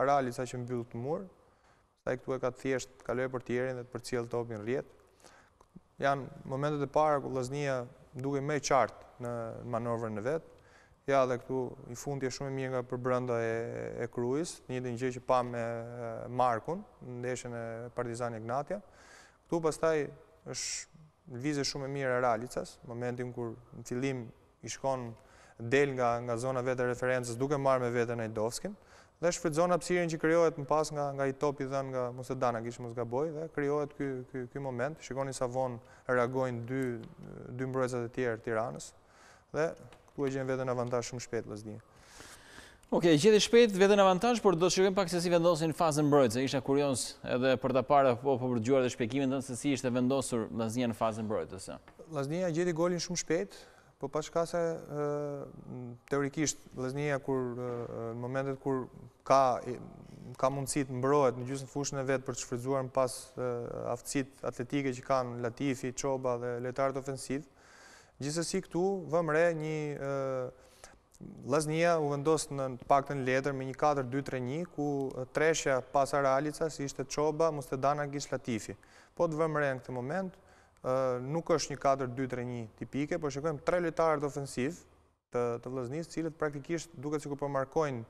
Aralica që mbyll të mur. Pastaj këtu e ka thjesht kaloi portierin dhe të përcjell topin rrjet. Janë momentet e para ku Vllaznia duke më qartë në manovrën e vet. Ja, dhe këtu i fundi është shumë i mirë nga përbrenda e Krujës, një gjë që pa me Markun në ndeshjen e Partizani Egnatia. Këtu pastaj është lëvizje shumë e mirë e Aralicas, momentin kur në fillim i shkon del nga zona vetë e referencës duke marrë me vete Najdovskin dhe shfrytëzon hapësirën që krijohet më pas nga i topi dhënë nga Musedana, kishë mos gaboj, dhe krijohet ky moment. Shikoni sa vonë reagojnë dy mbrojtësat e tjerë Tiranës dhe ku e gjen veten avantazh shumë shpejt Vllaznia. Okej, gjeti shpejt veten avantazh, por do të shikojmë pak se si vendosin fazën mbrojtëse. Isha kurioz edhe për ta parë po përgjigjuar dhe shpjegimin tënd se si ishte vendosur Vllaznia në fazën mbrojtëse. Vllaznia gjeti golin shumë shpejt, po pashka se teorikisht Vllaznia në momentet kur ka mundësi të mbrohet në gjysmë fushën e vet për të shfrytzuar më pas aftësitë atletike që kanë Latifi, Çoba dhe lojtarët ofensiv. Gjithsesi këtu vëmë re një Vllaznia u vendos në të paktën letër me një 4-2-3-1 ku treshja pas Aralicas ishte Çoba, Mustedana, Gish, Latifi. Po të vëmë re në këtë moment nuk është një 4-2-3-1 tipike, por shikojmë 3 lojtarët ofensiv të Vllaznisë, cilët praktikisht duket sikur po markojnë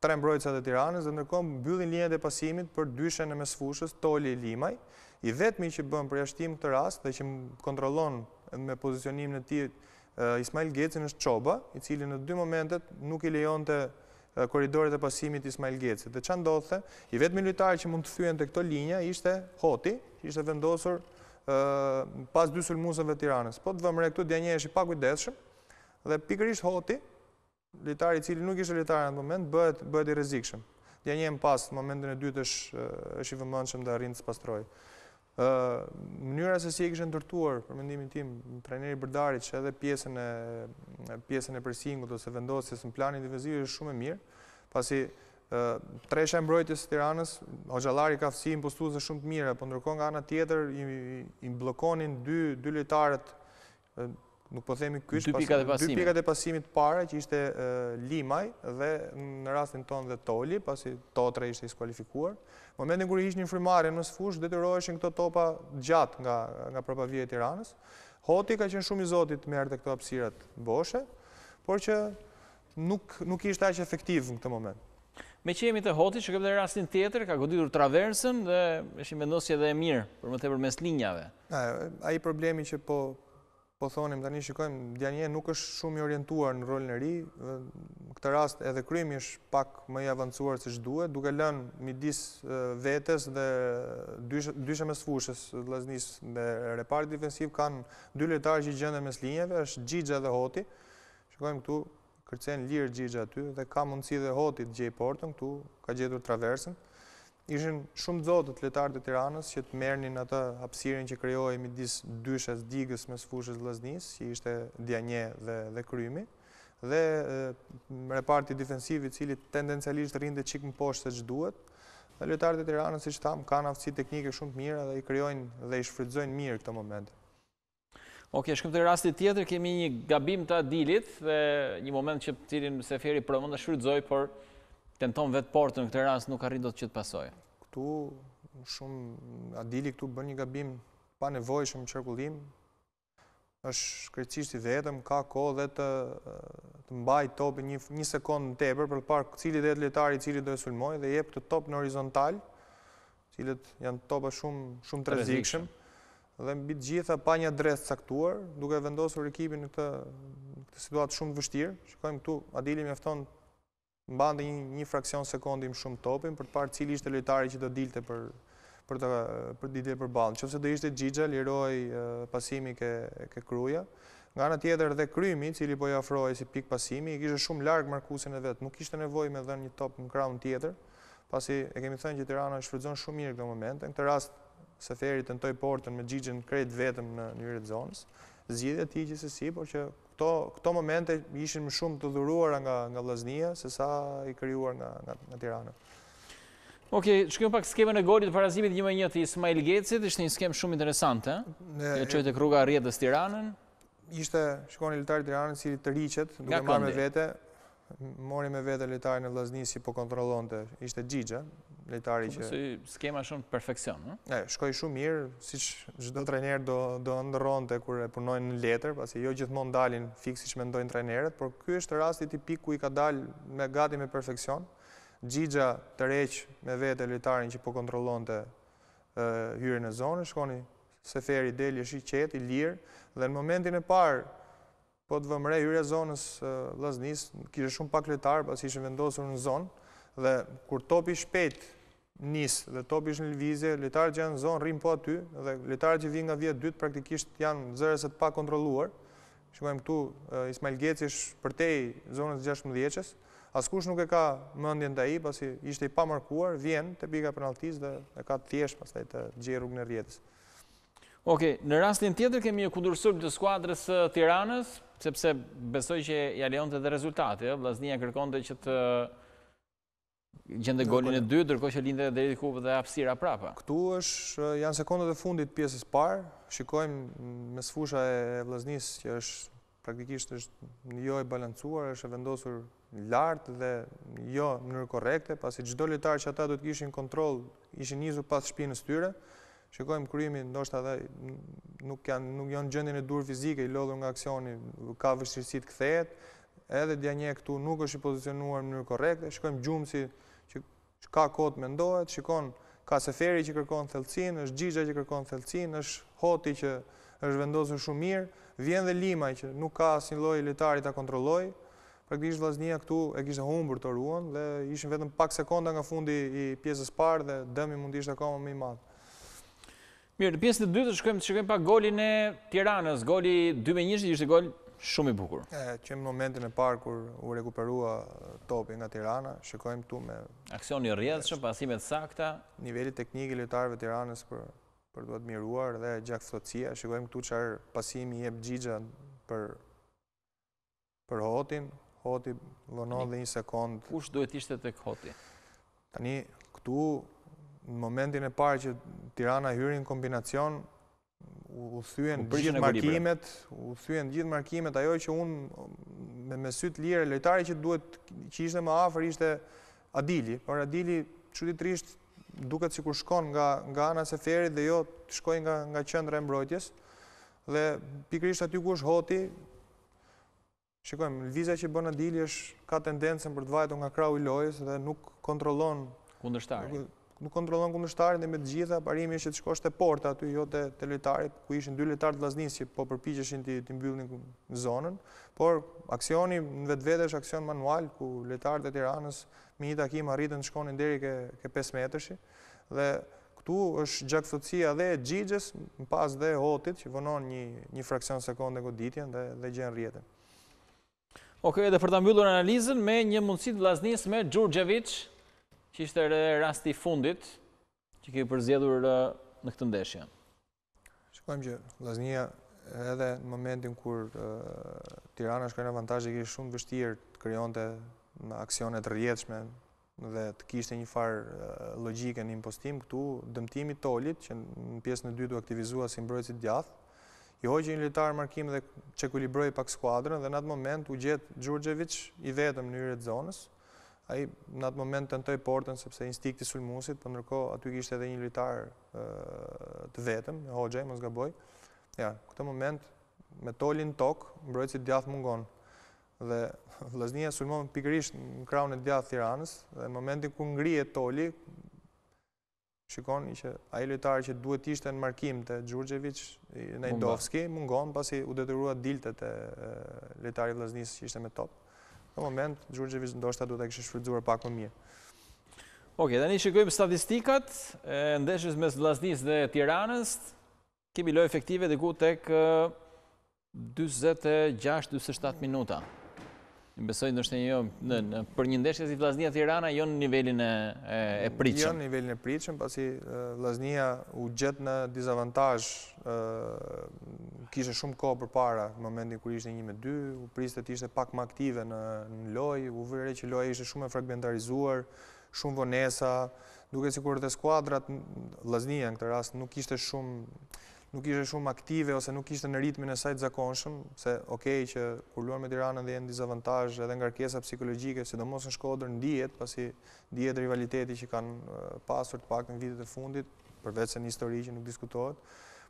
3 mbrojtësat e Tiranës dhe ndërkohë mbyllin linjat e pasimit për dyshen e mesfushës, Toli e Limaj. I vetmi që bën përjashtim këtë rast dhe që kontrollon me pozicionimin e tij Ismail Gecin është Çoba, i cili në 2 momentet nuk i lejonte korridoret e pasimit Ismail Gecit. Dhe ç'a ndodhte? I vetmi lojtar që mund të thyen te këto linja ishte Hoti, që ishte vendosur pas 2 sulmuesve të Tiranës. Po të vëmë re këtu Djanje është i pakujdesshëm dhe pikërisht Hoti, lojtari i cili nuk ishte lojtar në atë moment, bëhet i rrezikshëm. Djanje pas momentin e dytë është i vëmendshëm dhe arrin të pastrojë. Mënyra se si e kishte ndërtuar për mendimin tim trajneri Brdarić edhe pjesën e presingut ose vendosjes në planin defensiv është shumë e mirë, pasi treshja e mbrojtjes së Tiranës, Hoxhallari ka aftësi impostuese shumë të mira, por ndërkohë nga ana tjetër i bllokonin dy lojtarët, nuk po themi kyç, dy pikat e pasimit para që ishte Limaj dhe në rastin tonë dhe Toli, pasi Totre ishte diskualifikuar. Në momentin kur ishin në frymëmarrje në sfush, detyroheshin këto topa gjatë nga prapavia e Tiranës. Hoti ka qenë shumë i zotit të merrte këto hapësirat boshe, por që nuk ishte aq efektiv në këtë moment. Me që jemi të Hoti, shikojmë edhe rastin tjetër, ka goditur traversën dhe është një vendosje edhe e mirë për më tepër mes linjave. Ai problemi që po thonim tani, shikojmë, Djanje nuk është shumë i orientuar në rolin e ri. Në këtë rast edhe Krymi është pak më i avancuar se ç'duhet, duke lënë midis vetes dhe dyshe mes fushës Vllaznisë dhe repartit defensiv kanë 2 lojtarë që gjenden mes linjave, është Xhixha dhe Hoti. Shikojmë këtu kërcen lirë Xhixha aty dhe ka mundësi dhe Hoti të gjej portën, këtu ka gjetur traversën. Ishin shumë zotët lojtarët e Tiranës që të merrnin atë hapësirën që krijohej midis dyshes digës mes fushës Vllaznisë, që ishte Djanje dhe Krymi, dhe reparti defensiv i cili tendencialisht rrinte çik më poshtë se ç'duhet. Dhe lojtarët e Tiranës, siç tham, kanë aftësi teknike shumë të mira dhe i krijojnë dhe i shfrytëzojnë mirë këto momente. Okej, shkojmë te rasti tjetër, kemi një gabim të Adilit dhe një moment që cilin Seferi provon të shfrytëzojë, por tenton vetë portën në këtë rast nuk arrin dot që të pasojë. Këtu shumë Adili këtu bën një gabim pa nevojshëm qarkullim. Është krejtësisht i vetëm, ka kohë dhe të mbajë topin një sekondë tepër për parë cili do jetë lojtari i cili do e sulmojë dhe jep të top në horizontal, cilët janë topa shumë të rrezikshëm dhe mbi të gjitha pa një adresë caktuar, duke vendosur ekipin në këtë situatë shumë të vështirë. Shikojmë këtu Adili mjafton mbante një fraksion sekondi më shumë topin për të parë cili ishte lojtari që do dilte për të dilte përballë. Nëse do ishte Xhixha, liroi pasimi ke Kruja. Nga ana tjetër dhe Krymi, i cili po i ofroi si pikë pasimi, i kishte shumë larg Markusin e vet, nuk kishte nevojë me dhënë një top në krahun tjetër, pasi e kemi thënë që Tirana shfrytëzon shumë mirë këtë moment. Në këtë rast Seferi tentoi portën me Xhixhen krejt vetëm në hyrje të zonës. Zgjidhja e tij gjithsesi, por që këto momente ishin më shumë të dhuruara nga Vllaznia se sa i krijuar nga Tirana. Okej, shkojmë pak skemën e golit të parazimit 1-1 të Ismail Gecit, ishte një skemë shumë interesante, e çoi tek rruga Rrjedhës Tiranën. Ishte, shikoni, lojtari i Tiranës i të riqet, duke marrë me vete, mori me vete lojtarin e Vllaznisë si po kontrollonte, ishte Xhixha, lojtari që skema shumë perfeksion, ëh? Shkoi shumë mirë, siç çdo trajner do ndërronte kur e punojnë në letër, pasi jo gjithmonë dalin fikse siç mendojnë trajnerët, por ky është rasti tipik ku i ka dalë gati me perfeksion. Xhixha tërheq me vete lojtarin që po kontrollonte hyrjen e zonës, shkoni Seferi deli është i qetë, i lirë, dhe në momentin e parë po të vëmre hyrja e zonës Vllaznisë kishte shumë pak lojtar pasi ishin vendosur në zonë, dhe kur topi shpejt nis dhe topi është në lëvizje, lojtarët që janë në zonë rrin po aty, dhe lojtarët që vinë nga vjet dytë praktikisht janë zëres të pa kontrolluar. Shikojmë këtu Ismail Geci është përtej zonës 16-ës. Askush nuk e ka mendjen te ai, pasi ishte i pamarkuar, vjen te pika penalltis dhe e ka thjesht pastaj të gjejë rrugën e Rrjedhës. Okej, në rastin tjetër kemi një kundërshtim të skuadrës së Tiranës, sepse besoj që ja lejonte edhe rezultati, Vllaznia kërkonte që të gjente golin e dytë, ndërkohë që lindte deri ku dhe hapësira prapa. Këtu janë sekondat e fundit pjesës parë. Shikojmë mes fusha e Vllaznisë që është praktikisht jo e balancuar, është e vendosur lart dhe jo në mënyrë korrekte, pasi çdo lojtar që ata do të kishin kontroll, ishin nisur pas shpinës tyre. Shikojmë Krymi, ndoshta edhe nuk janë në gjendjen e dur fizike, i lodhur nga aksioni, ka vështirësi të kthehet. Edhe Djanje këtu nuk është i pozicionuar në mënyrë korrekte. Shikojmë Gjumsi që ka kohë të mendohet, shikon ka Seferi që kërkon thellësinë, është Xhixha që kërkon thellësinë, është Hoti që është vendosur shumë mirë, vjen dhe Limaj që nuk ka asnjë lloj lojtari ta kontrollojë. Praktikisht Vllaznia këtu e kishte humbur të ruan dhe ishin vetëm pak sekonda nga fundi i pjesës parë dhe dëmi mund të ishte akoma më i madh. Mirë, në pjesën e dytë shikojmë pak golin e Tiranës. Goli 2-1 ishte gol shumë i bukur. Që në momentin e parë kur u rekuperua topi nga Tirana, shikojmë këtu me aksioni i rrjedhshëm, pasimet sakta, niveli teknik i lojtarëve të Tiranës për të admiruar dhe gjaktësia. Shikojmë këtu çfarë pasimi i jep Xhixha për Hotin. Hoti vonon dhe një sekond. Kush duhet ishte tek Hoti? Tani këtu në momentin e parë që Tirana hyri në kombinacion, u thyen gjithë markimet, ajo që unë me sy të lirë, lojtari që ishte më afër ishte Adili, por Adili çuditërisht duket sikur shkon nga ana e Seferit dhe jo të shkojë nga qendra e mbrojtjes. Dhe pikërisht aty ku është Hoti, shikojmë, lëvizja që bën Adili ka tendencën për të vajtur nga krahu i lojës dhe nuk kontrollon kundërshtarin. Nuk kontrollon kundërshtarin dhe me të gjitha parimi është që të shkosh te porta aty, jo te lojtarit, ku ishin dy lojtarë të Vllaznisë që po përpiqeshin të mbyllnin zonën, por aksioni në vetvete është aksion manual ku lojtarët e Tiranës me një takim arritën të shkonin deri ke 5 metrashi dhe këtu është gjaktësia dhe e Xhixhës, pas dhe Hotit që vonon një fraksion sekonde goditjen dhe gjen rrjetën. Okej, dhe për ta mbyllur analizën me një mundësi të Vllaznisë me Đurđević, që ishte rasti i fundit që kemi përzgjedhur në këtë ndeshje. Shikojmë që Vllaznia edhe në momentin kur Tirana shkoi në avantazh ishte shumë vështirë të krijonte aksione të rrjedhshme dhe të kishte një farë logjike në impostim. Këtu dëmtimi i Tolit që në pjesën e dytë u aktivizua si mbrojtës i djathtë, i hoqi një lojtar markim dhe çekuilibroi pak skuadrën dhe në atë moment u gjet Đurđević i vetëm në hyrje të zonës. Ai në atë moment tentoi portën sepse instinkti sulmuesit, por ndërkohë aty kishte edhe një lojtar të vetëm, Hoxha, mos gaboj. Ja, në këtë moment me Tolin tok, mbrojtësi i djathtë mungon. Dhe Vllaznia sulmon pikërisht në krahun e djathtë të Tiranës dhe në momentin ku ngrihet Toli, shikoni që ai lojtar që duhet ishte në markim te Đurđević, Najdovski, mungon pasi u detyrua dilte te lojtari i Vllaznisë që ishte me top. Në moment, Đurđević ndoshta duhet ta kishte shfrytzuar pak më mirë. Okej, tani shikojmë statistikat e ndeshjes mes Vllaznisë dhe Tiranës. Kemi lojë efektive diku tek 46-47 minuta. Besoj ndoshta jo për një ndeshje si Vllaznia Tirana jo në nivelin e pritshëm. Jo në nivelin e pritshëm, pasi Vllaznia u gjet në dizavantazh, kishte shumë kohë përpara në momentin kur ishte 1-2, u priste të ishte pak më aktive në lojë, u vëre që loja ishte shumë e fragmentarizuar, shumë vonesa, duke sikur të skuadrat Vllaznia në këtë rast nuk ishte shumë aktive ose nuk ishte në ritmin e saj të zakonshëm, se okej që kur luan me Tiranën dhe janë dizavantazh edhe ngarkesa psikologjike, sidomos në Shkodër ndihet, pasi ndihet rivaliteti që kanë pasur të paktën në vitet e fundit, përveç se në histori që nuk diskutohet,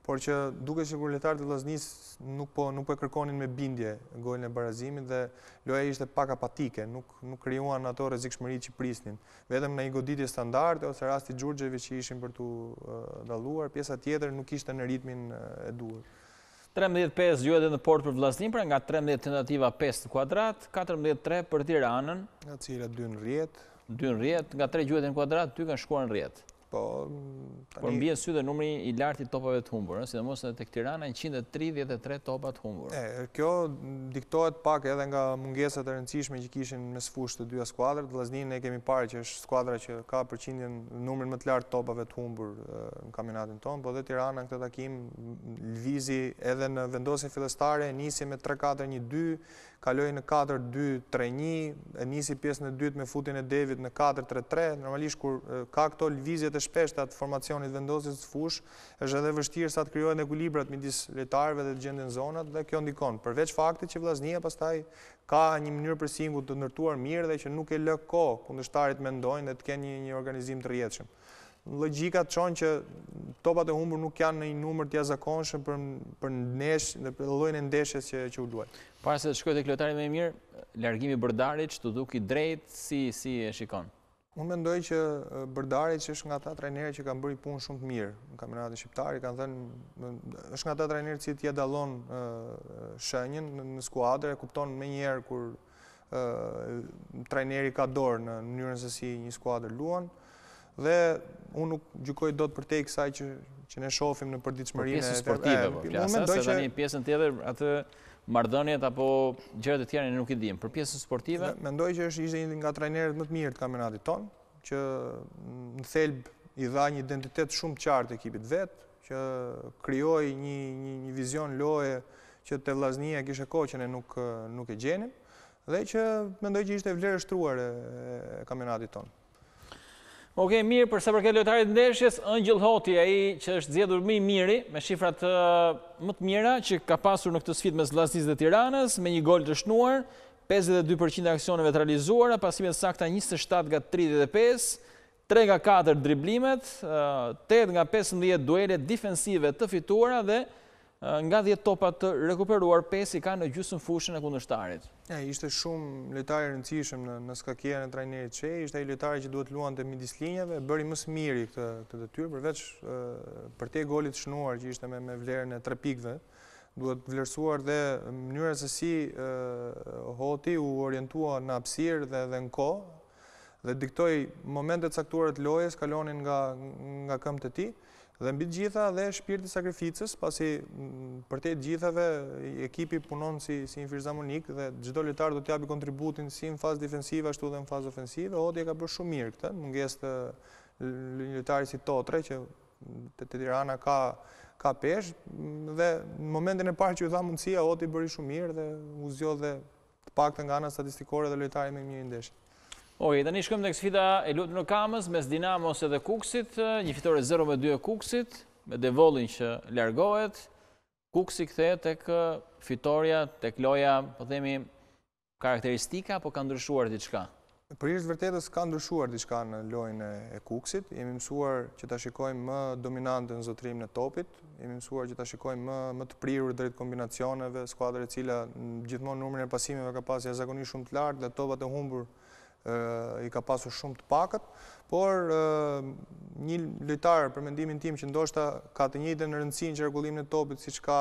por që duke sikur lojtarët e Vllaznisë nuk po e kërkonin me bindje golin e barazimit dhe loja ishte pak apatike, nuk krijuan ato rrezikshmëritë që prisnin. Vetëm në një goditje standarde ose rasti Xhurxheve që ishin për tu dalluar, pjesa tjetër nuk ishte në ritmin e duhur. 13-5 gjuhet në port për Vllaznin, pra nga 13 tentativa 5 kuadrat, 14-3 për Tiranën, nga cilat 2 në rrjet. 2 në rrjet, nga 3 gjuhet në kuadrat, 2 kanë shkuar në rrjet. Por mbien sy dhe numri i lartë i topave të humbur, sidomos edhe tek Tirana 133 topa të humbur. Kjo diktohet pak edhe nga mungesat e rëndësishme që kishin mes fushë të dyja skuadrat. Vllaznin ne kemi parë që është skuadra që ka përqindjen numrin më të lartë topave të humbur në kampionatin tonë, por edhe Tirana në këtë takim lvizi edhe në vendosjen fillestare, nisi me 3-4-1-2, kaloi në 4-2-3-1, nisi pjesën e dytë me futjen e Devit në 4-3-3. Normalisht kur ka këto lvizjet e shpeshta të formacionit vendosjes të fush, është edhe vështirë sa të krijohen ekuilibrat midis lojtarëve dhe të gjenden zonat dhe kjo ndikon. Përveç faktit që Vllaznia pastaj ka një mënyrë presingu të ndërtuar mirë dhe që nuk e lë kohë kundërshtarit mendojnë dhe të kenë një organizim të rrjedhshëm. Logjika çon që topat e humbur nuk janë në një numër të jashtëzakonshëm për llojin e ndeshjes që u luaj. Para se të shkojë tek lojtari më i mirë, largimi Brdarić të duki drejt, si e shikon? Unë mendoj që Brdarić është nga ata trajnerë që kanë bërë punë shumë të mirë në kampionatin shqiptar, kanë thënë është nga ata trajnerë që t'ia dallon shenjën në skuadër, e kupton menjëherë kur trajneri ka dorë në mënyrën se si një skuadër luan. Dhe unë nuk gjykoj dot për te kësaj që ne shohim në përditshmërinë e sportive, se tani pjesën tjetër atë marrëdhëniet apo gjërat e tjera ne nuk i dimë. Për pjesën sportive, mendoj që ishte një nga trajnerët më të mirë të kampionatit ton, që në thelb i dha një identitet shumë të qartë ekipit vet, që krijoi një vizion loje që te Vllaznia kishte kohë që ne nuk e gjenim, dhe që mendoj që ishte vlerë shtruar e kampionatit ton. Okej, mirë, për sa përket lojtarit ndeshjes, Angel Hoti, ai që është zgjedhur më i miri me shifrat më të mira që ka pasur në këtë sfidë mes Vllaznisë dhe Tiranës, me një gol të shnuar, 52% e aksioneve të realizuara, pasimet sakta 27 nga 35, 3 nga 4 driblimet, 8 nga 15 duele defensive të fituara dhe nga 10 topa të rekuperuar, 5 i ka në gjysmë fushën e kundërshtarit. Ishte shumë lojtar i rëndësishëm në skakjerën e trajnerit Çe, ishte ai lojtari që duhet luante midis linjave, bëri më së miri këtë detyrë, përveç për te golit shnuar që ishte me vlerën e 3 pikëve, duhet vlerësuar dhe mënyra se si Hoti u orientua në hapësirë dhe në kohë dhe diktoi momentet caktuara të lojës, kalonin nga këmbët e tij. Dhe mbi të gjitha dhe shpirti sakrificës, pasi për te gjithave ekipi punon si një filharmonik dhe çdo lojtar do të japi kontributin si në fazë defensive ashtu edhe në fazë ofensive. Hoti e ka bërë shumë mirë këtë, mungesë të lojtarit si Totre që te Tirana ka peshë dhe në momentin e parë që u dha mundësia Hoti bëri shumë mirë dhe u zgjodhe të paktën nga ana statistikore dhe lojtari më i mirë i ndeshjes. Okej, tani shkojmë tek sfida e lutur në Kamës mes Dinamos edhe Kuksit, një fitore 0-2 e Kuksit, me Devollin që largohet. Kuksi kthehet tek fitoria, tek loja, po themi, karakteristika apo ka ndryshuar diçka? Për hir të vërtetës ka ndryshuar diçka në lojën e Kuksit. Jemi mësuar që ta shikojmë më dominante në zotrimin e topit, jemi mësuar që ta shikojmë më të prirur drejt kombinacioneve, skuadra e cila gjithmonë numrin e pasimeve ka pasur jashtëzakonisht shumë të lartë dhe topat e humbur i ka pasur shumë të pakët, por një lojtar për mendimin tim që ndoshta ka të njëjtën rëndësinë që rregullimin e topit siç ka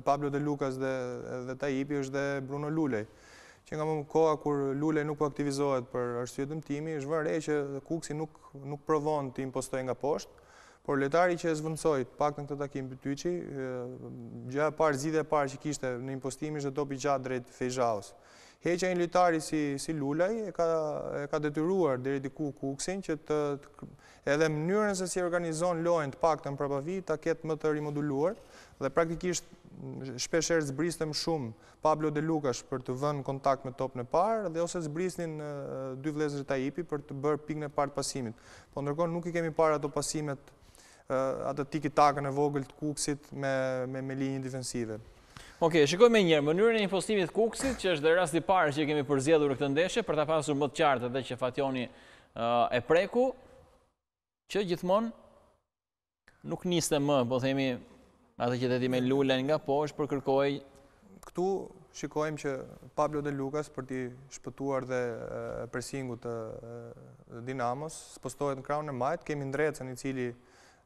Pablo De Lucas dhe Taipi është dhe Bruno Lulej. Që nga më koha kur Lulej nuk po aktivizohet për arsye dëmtimi, është vënë re që Kuksi nuk provon të impostojë nga poshtë, por lojtari që e zvendçoi paktën këtë takim Bytyçi, gjëja e parë, zgjidhja e parë që kishte në impostim ishte topi gjatë drejt Fejxhaos. Heqja një lojtari si Lulaj e ka detyruar deri diku Kuksin që edhe mënyrën se si organizon lojën të paktën mbrapa ta ketë më të rimoduluar dhe praktikisht shpeshherë zbristem shumë Pablo De Lukas për të vënë kontakt me topën e parë dhe ose zbrisnin dy vëllezërit Taipi për të bërë pikën e parë të pasimit. Po ndërkohë nuk i kemi parë ato pasimet, atë tiki-takën e vogël të Kuksit me linjë defensive. Okej, shikojmë një herë mënyrën e impostimit të Kuksit, që është dhe rasti i parë që kemi përzgjedhur këtë ndeshje për ta pasur më të qartë edhe që Fatjoni e preku, që gjithmonë nuk niste më, po themi, atë që deti me Lulën nga poshtë për kërkoj. Këtu shikojmë që Pablo De Lukas për t'i shpëtuar dhe presingu të Dinamos, spostohet në krahun e majt, kemi Ndrecën i cili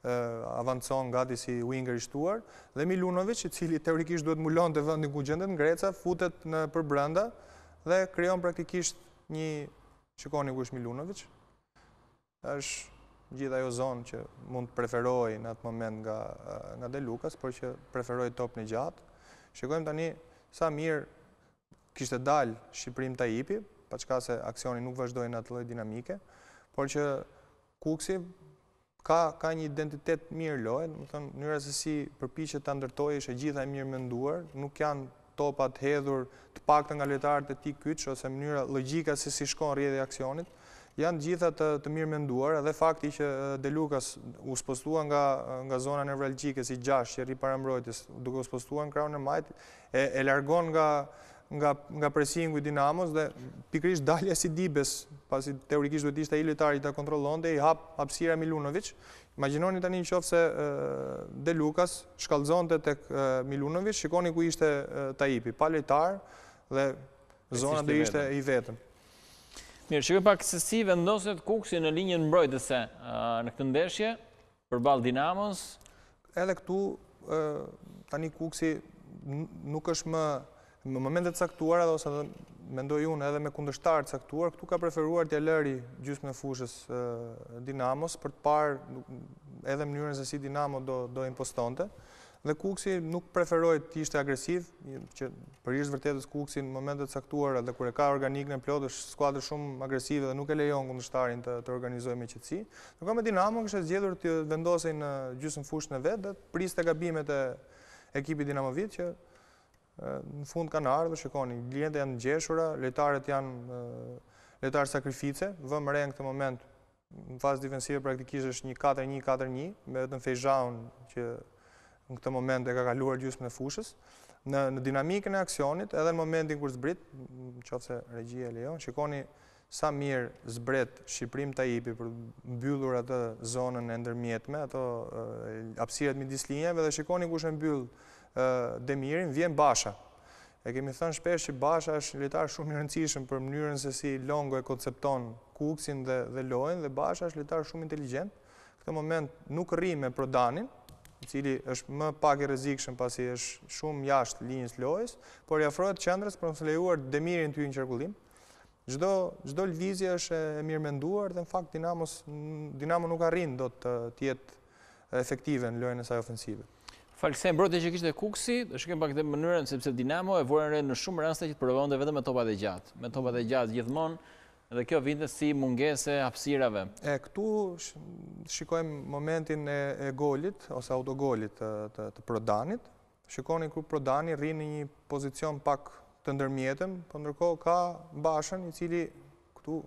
avancon gati si winger i shtuar, dhe Milunovic i cili teorikisht duhet mulon të vendin ku gjendet Ngreca, futet në përbrenda dhe krijon praktikisht një, shikoni ku është Milunovic, është gjithë ajo zonë që mund të preferoj në atë moment nga De Lukas, por që preferoj top në gjatë. Shikojmë tani sa mirë kishte dalë Shqiprim Taipi, pa çka se aksioni nuk vazhdoi në atë lloj dinamike, por që Kuksi ka një identitet mirë lojë, do të thonë mënyra se si përpiqet ta ndërtojë është gjitha e mirë menduar, nuk janë topa të hedhur të paktën nga lojtarët e tij kyç ose mënyra logjika se si shkon rrjedhja e aksionit. Janë gjitha të mirë menduar, edhe fakti që De Lukas u spostua nga zona nevralgjike si 6 që rri para mbrojtjes, duke u spostuar në krahun e majt, e largon nga presingu i Dinamos dhe pikërisht dalja si Dibes, pasi teorikisht duhet ishte ai lojtari ta kontrollonte, i hap hapësira Milunovic. Imagjinoni tani nëse De Lukas shkallëzonte tek Milunovic, shikoni ku ishte Taipi, pa lojtar dhe zona do ishte i vetëm. Mirë, shikoj pak se si vendoset Kuksi në linjën mbrojtëse në këtë ndeshje përballë Dinamos. Edhe këtu tani Kuksi nuk është më në momentet caktuara, ose mendoj unë edhe me kundërshtar të caktuar, këtu ka preferuar t'ia lëri gjysmën e fushës Dinamos për të parë edhe mënyrën se si Dinamo do impostonte. Dhe Kuksi nuk preferoi të ishte agresiv, që përveç vërtetës Kuksi në momentet caktuara dhe kur e ka organikën e plotë është skuadër shumë agresive dhe nuk e lejon kundërshtarin të organizojë me qetësi. Ndërkohë me Dinamo kishte zgjedhur të vendosej në gjysmën fushën e vet dhe priste gabimet e ekipit Dinamovit që në fund kanë ardhur, shikoni, liendet janë ngjeshura, lojtarët janë lojtarë sakrifice, vëmë re në këtë moment në fazë defensive praktikisht është një 4-1-4-1 me vetëm Fejxhaun që në këtë moment e ka kaluar gjysmën e fushës, në dinamikën e aksionit, edhe në momentin kur zbrit, nëse regjia e lejon, shikoni sa mirë zbret Shqiprim Taipi për mbyllur atë zonën e ndërmjetme, ato hapësirat midis linjave, dhe shikoni kush e mbyll Demirin, vjen Basha. E kemi thënë shpesh që Basha është lojtar shumë i rëndësishëm për mënyrën se si Longo e koncepton Kuksin dhe lojën, dhe Basha është lojtar shumë inteligjent. Në këtë moment nuk rri me Prodanin, i cili është më pak i rrezikshëm pasi është shumë jashtë linjës lojës, por i afrohet qendrës për të lejuar Demirin të hyjë në qarkullim. Çdo lëvizje është e mirë menduar dhe në fakt Dinamo nuk arrin dot të jetë efektive në lojën e saj ofensive. False mbrojtja që kishte Kuksi, do shikojmë pak këtë mënyrën sepse Dinamo e vura re në shumë raste që provonte vetëm me topat e gjatë. Me topat e gjatë gjithmonë, dhe kjo vinte si mungesë hapësirave. Këtu shikojmë momentin e golit ose autogolit të Prodanit. Shikoni ku Prodani rri në një pozicion pak të ndërmjetëm, por ndërkohë ka Bashën, i cili këtu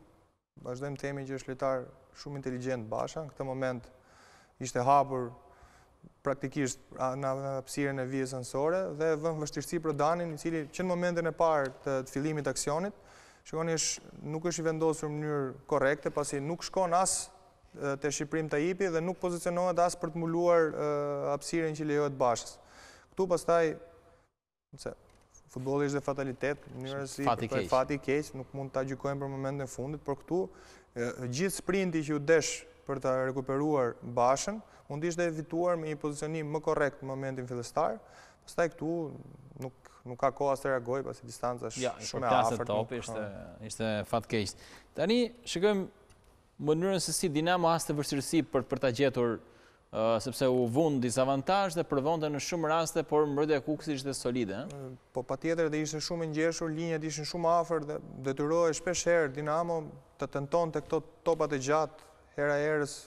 vazhdojmë themi që është lojtar shumë inteligjent Basha. Në këtë moment ishte hapur praktikisht në hapësirën e vijës anësore dhe vën vështirësi Prodanin, i cili që në momentin e parë të fillimit të aksionit, shikoni nuk është i vendosur në mënyrë korrekte, pasi nuk shkon as te Shqiprim Taipi dhe nuk pozicionohet as për të mbuluar hapësirën që lejohet Bashës. Këtu pastaj, futbolli është dhe fatalitet, mënyra si fati i keq, nuk mund ta gjykojmë për momentin e fundit, por këtu gjithë sprinti që u desh për ta rekuperuar Bashën, mund ishte evituar me një pozicionim më korrekt në momentin fillestar. Pastaj këtu nuk ka kohë as të reagoj, pasi distanca është shumë e afërt. Topi ishte fat keq. Tani shikojmë mënyrën se si Dinamo has të vështirësi për ta gjetur sepse u vund disavantazh dhe përvonte në shumë raste, por mbrojtja e Kukësit ishte solide. Po patjetër dhe ishte shumë ngjeshur, linjat ishin shumë afër dhe detyrohej shpesh herë Dinamo të tentonte këto topat e gjatë hera herës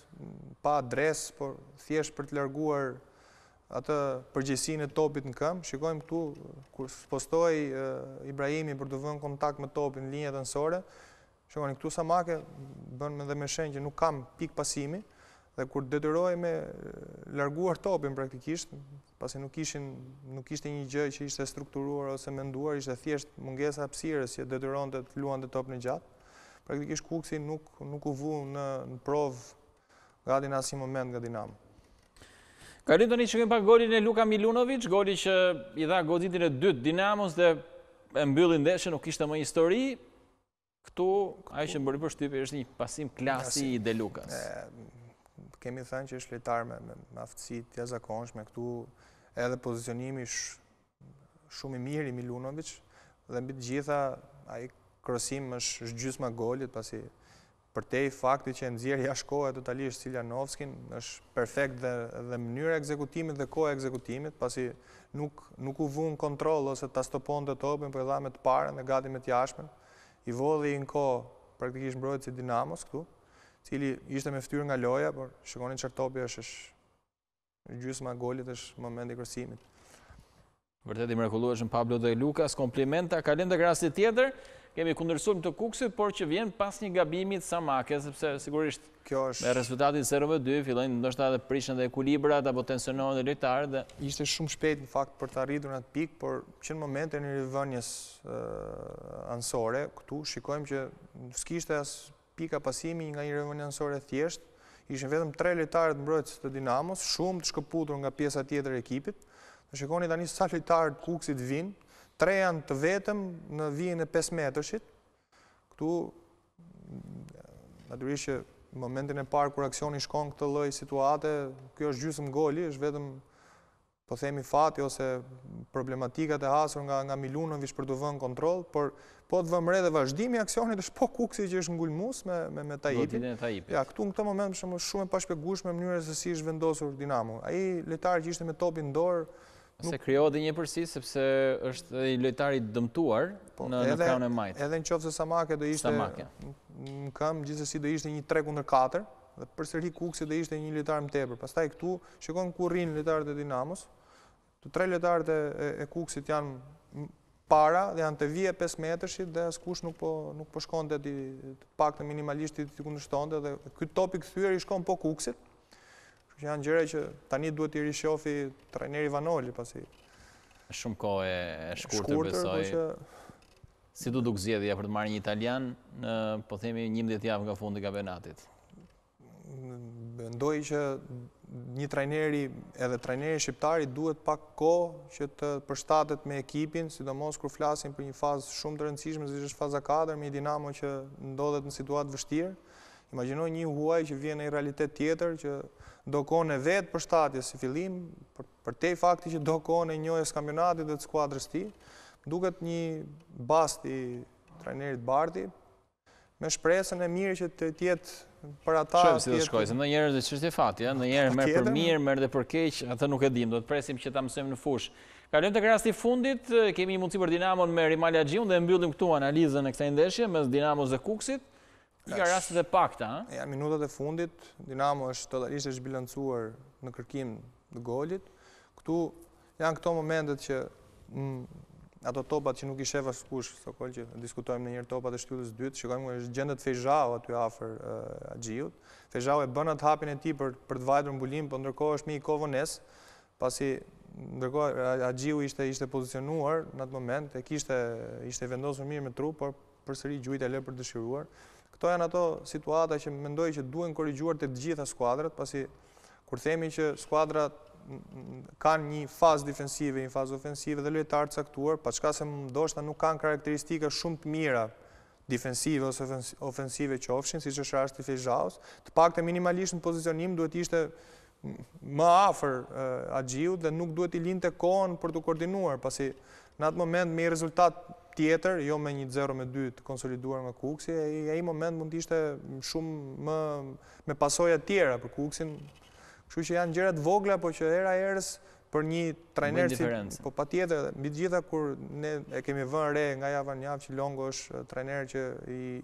pa adres, por thjesht për të larguar atë përgjegjësinë e topit në këmbë. Shikojmë këtu kur postoi Ibrahimi për të vënë kontakt me topin në linjat anësore. Shikoni këtu Samake bën edhe me shenjë që nuk kam pik pasimi. Dhe kur detyrohej me larguar topin praktikisht, pasi nuk ishte një gjë që ishte strukturuar ose menduar, ishte thjesht mungesa hapësirës që detyronte të luante topin e gjatë. Praktikisht Kuksi nuk u vu në provë gati në asnjë moment nga Dinamo. Kalim tani që kemi pak golin e Luka Milunovic, goli që i dha goditin e dytë Dinamos dhe e mbylli ndeshjen, nuk ishte më histori. Këtu ai që bëri përshtypje është një pasim klasi i De Lukas. Kemi thënë që është lojtar me aftësi të jashtëzakonshme, këtu edhe pozicionimi shumë i mirë i Milunovic dhe mbi të gjitha ai krosim është gjysma golit, pasi përtej fakti që e nxjerr jashtë kohë totalisht Siljanovskin, është perfekt dhe mënyra e ekzekutimit dhe koha e ekzekutimit, pasi nuk u vun kontroll ose ta stoponte topin, por i dha me të parën dhe gati me të jashtmen. I vodhi në kohë praktikisht mbrojtësi Dinamos këtu, cili ishte me fytyrë nga loja, por shikoni çfarë topi është gjysma golit, është momenti i krosimit. Vërtet i mrekullueshëm Pablo De Lukas, komplimenta. Kalim tek rasti tjetër, kemi kundërshtuar të Kukësit, por që vjen pas një gabimi të Samake, sepse sigurisht me rezultatin 0-2 fillojnë ndoshta edhe prishën dhe ekuilibrat apo tensionohen dhe lojtarët dhe ishte shumë shpejt në fakt për të arritur atë pikë, por që në momentin e rivënies anësore, këtu shikojmë që s'kishte as pika pasimi nga një rivënie anësore thjesht, ishin vetëm 3 lojtarë të mbrojtës të Dinamos, shumë të shkëputur nga pjesa tjetër e ekipit. Shikoni tani sa lojtarë të Kukësit vinë, 3 janë të vetëm në vijën e 5 metrëshit. Këtu, natyrisht që në momentin e parë kur aksioni shkon këtë lloj situate, kjo është gjysmë goli, është vetëm po themi fati ose problematikat e hasur nga Milunovic për të vënë kontroll, por po të vëmë re dhe vazhdimi i aksionit është po Kuksi që është ngulmus me Taipin. Ja, këtu në këtë moment është shumë e pashpjegueshme mënyra se si është vendosur Dinamo. Ai lojtar që ishte me topin në dorë se krijohet një përsi sepse është i lojtari dëmtuar në krahun e majt. Edhe nëse Samake do ishte në këmbë, gjithsesi do ishte një 3-4 dhe përsëri Kuksi do ishte një lojtar më tepër. Pastaj këtu shikon ku rrin lojtarët e Dinamos. Të 3 lojtarët e Kuksit janë para dhe janë të vije 5 metrëshit dhe askush nuk po shkonte të paktën minimalisht të kundërshtonte dhe ky topi kthyer i shkon po Kuksit. Që janë gjëra që tani duhet i rishofi trajneri Vanoli, pasi shumë kohë e shkurtër besoj. Si do duk zgjedhja për të marrë një italian në, po themi, 11 javë nga fundi i kampionatit? Mendoj që një trajneri, edhe trajneri shqiptari duhet pak kohë që të përshtatet me ekipin, sidomos kur flasim për një fazë shumë të rëndësishme, si është faza 4 me Dinamo që ndodhet në situatë vështirë. Imagjinoj një huaj që vjen në një realitet tjetër që do kohën e vetë përshtatjes si fillim, për te fakti që do kohën e njohjes kampionatit dhe të skuadrës tij, duket një bast i trajnerit Bardi, me shpresën e mirë që të jetë për ata. Shojmë si do shkojë, se ndonjëherë është çështje fati, ndonjëherë merr për mirë, merr dhe për keq, atë nuk e dim, do të presim që ta mësojmë në fushë. Kalojmë tek rasti i fundit, kemi një mundësi për Dinamon me Rimal Haxhiun dhe mbyllim këtu analizën e kësaj ndeshje mes Dinamos dhe Kukësit. Ka rastet e pakta, ja, minutat e fundit, Dinamo është totalisht e zhbilancuar në kërkim të golit. Këtu janë këto momentet që ato topat që nuk i shef askush, sokol që diskutojmë në njërë topat e shtyllës dytë, shikojmë që është gjendet Fejzhau aty afër Haxhiut. Fejzhau e bën atë hapin e tij për të vajtur mbulim, por ndërkohë është me i Kovones, pasi ndërkohë Haxhiu ishte pozicionuar në atë moment, ishte vendosur mirë me trup, por përsëri gjujt e lë për dëshiruar. Këto janë ato situata që mendoj që duhen korrigjuar të gjitha skuadrat, pasi kur themi që skuadrat kanë një fazë defensive, një fazë ofensive dhe lojtarë të caktuar, paçka se ndoshta nuk kanë karakteristika shumë të mira defensive ose ofensive qofshin, siç është rasti i Fejzhaus, të paktën minimalisht në pozicionim duhet ishte më afër Haxhiut dhe nuk duhet i linte kohën për të koordinuar, pasi në atë moment me një rezultat tjetër, jo me një 0-2 të konsoliduar nga Kuksi, ai moment mund të ishte shumë më me pasoja tjera për Kuksin. Kështu që janë gjërat vogla, po që era herës për një trajner po patjetër, mbi të gjitha kur ne e kemi vënë re nga java në javë që Longo është trajner që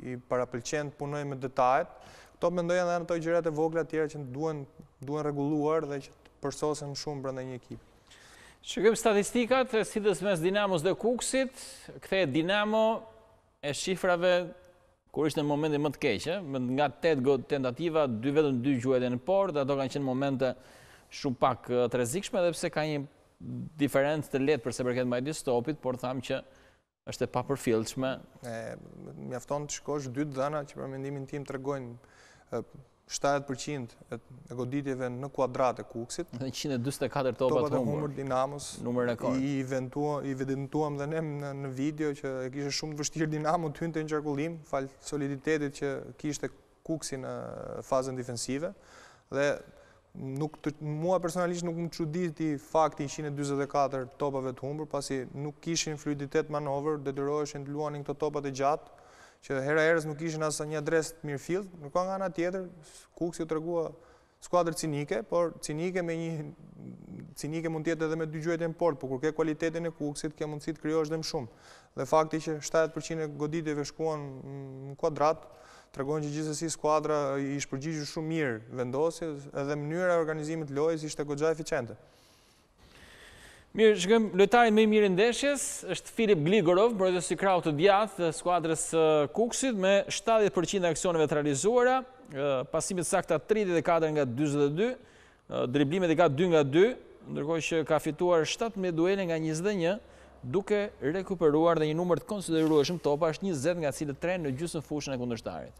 i parapëlqen të punojë me detajet, këto mendoj edhe ato gjërat e vogla të tjera që duhen rregulluar dhe që të përsosen shumë brenda një ekipi. Shikojmë statistikat e sidhës mes Dinamos dhe Kukësit. Kthehet Dinamo e shifrave kur ishte në momentin më të keq, nga 8 tentativa, vetëm 2 gjuajtën në portë, ato kanë qenë momente shumë pak të rrezikshme, edhe pse ka një diferencë të lehtë për sa përket mbajtjes stopit, por tham që është e papërfillshme. Mjafton të shikosh 2 dhëna që për mendimin tim tregojnë 70% e goditjeve në kuadrat e Kukësit. 144 topat humbur Dinamos. Numër rekord. I evidentuam dhe ne në video që e kishte shumë të vështirë Dinamo të hynte në qarkullim, fal soliditetit që kishte Kukësi në fazën defensive. Dhe mua personalisht nuk më çuditi fakti 144 topave të humbur, pasi nuk kishin fluiditet manovër, detyroheshin të luanin këto topat e gjatë, që hera herës nuk ishin asë një adres të mirëfillt. Nuk ka nga ana tjetër, Kukësi u tregua skuadër cinike, por cinike mund tjetë edhe me 2 gjuajtje në portë, por kur ke kualitetin e Kukësit, ke mundësi të krijosh dhe më shumë. Dhe fakti që 70% e goditjeve shkuan në kuadrat, tregon që gjithsesi skuadra i shpërgjigjur shumë mirë vendosjes, edhe mënyra e organizimit të lojës ishte goxha eficiente. Mirë, shikojmë lojtarin më i mirë i ndeshjes është Filip Gligorov, mbrojtës i krahut të djathtë të skuadrës Kukësit me 70% e aksioneve të realizuara, pasimit sakta 34 nga 42, driblimet i ka 2 nga 2, ndërkohë që ka fituar 17 duele nga 21, duke rekuperuar dhe një numër të konsiderueshëm topa, është 20 nga cilët 3 në gjysmë fushën e kundërshtarit.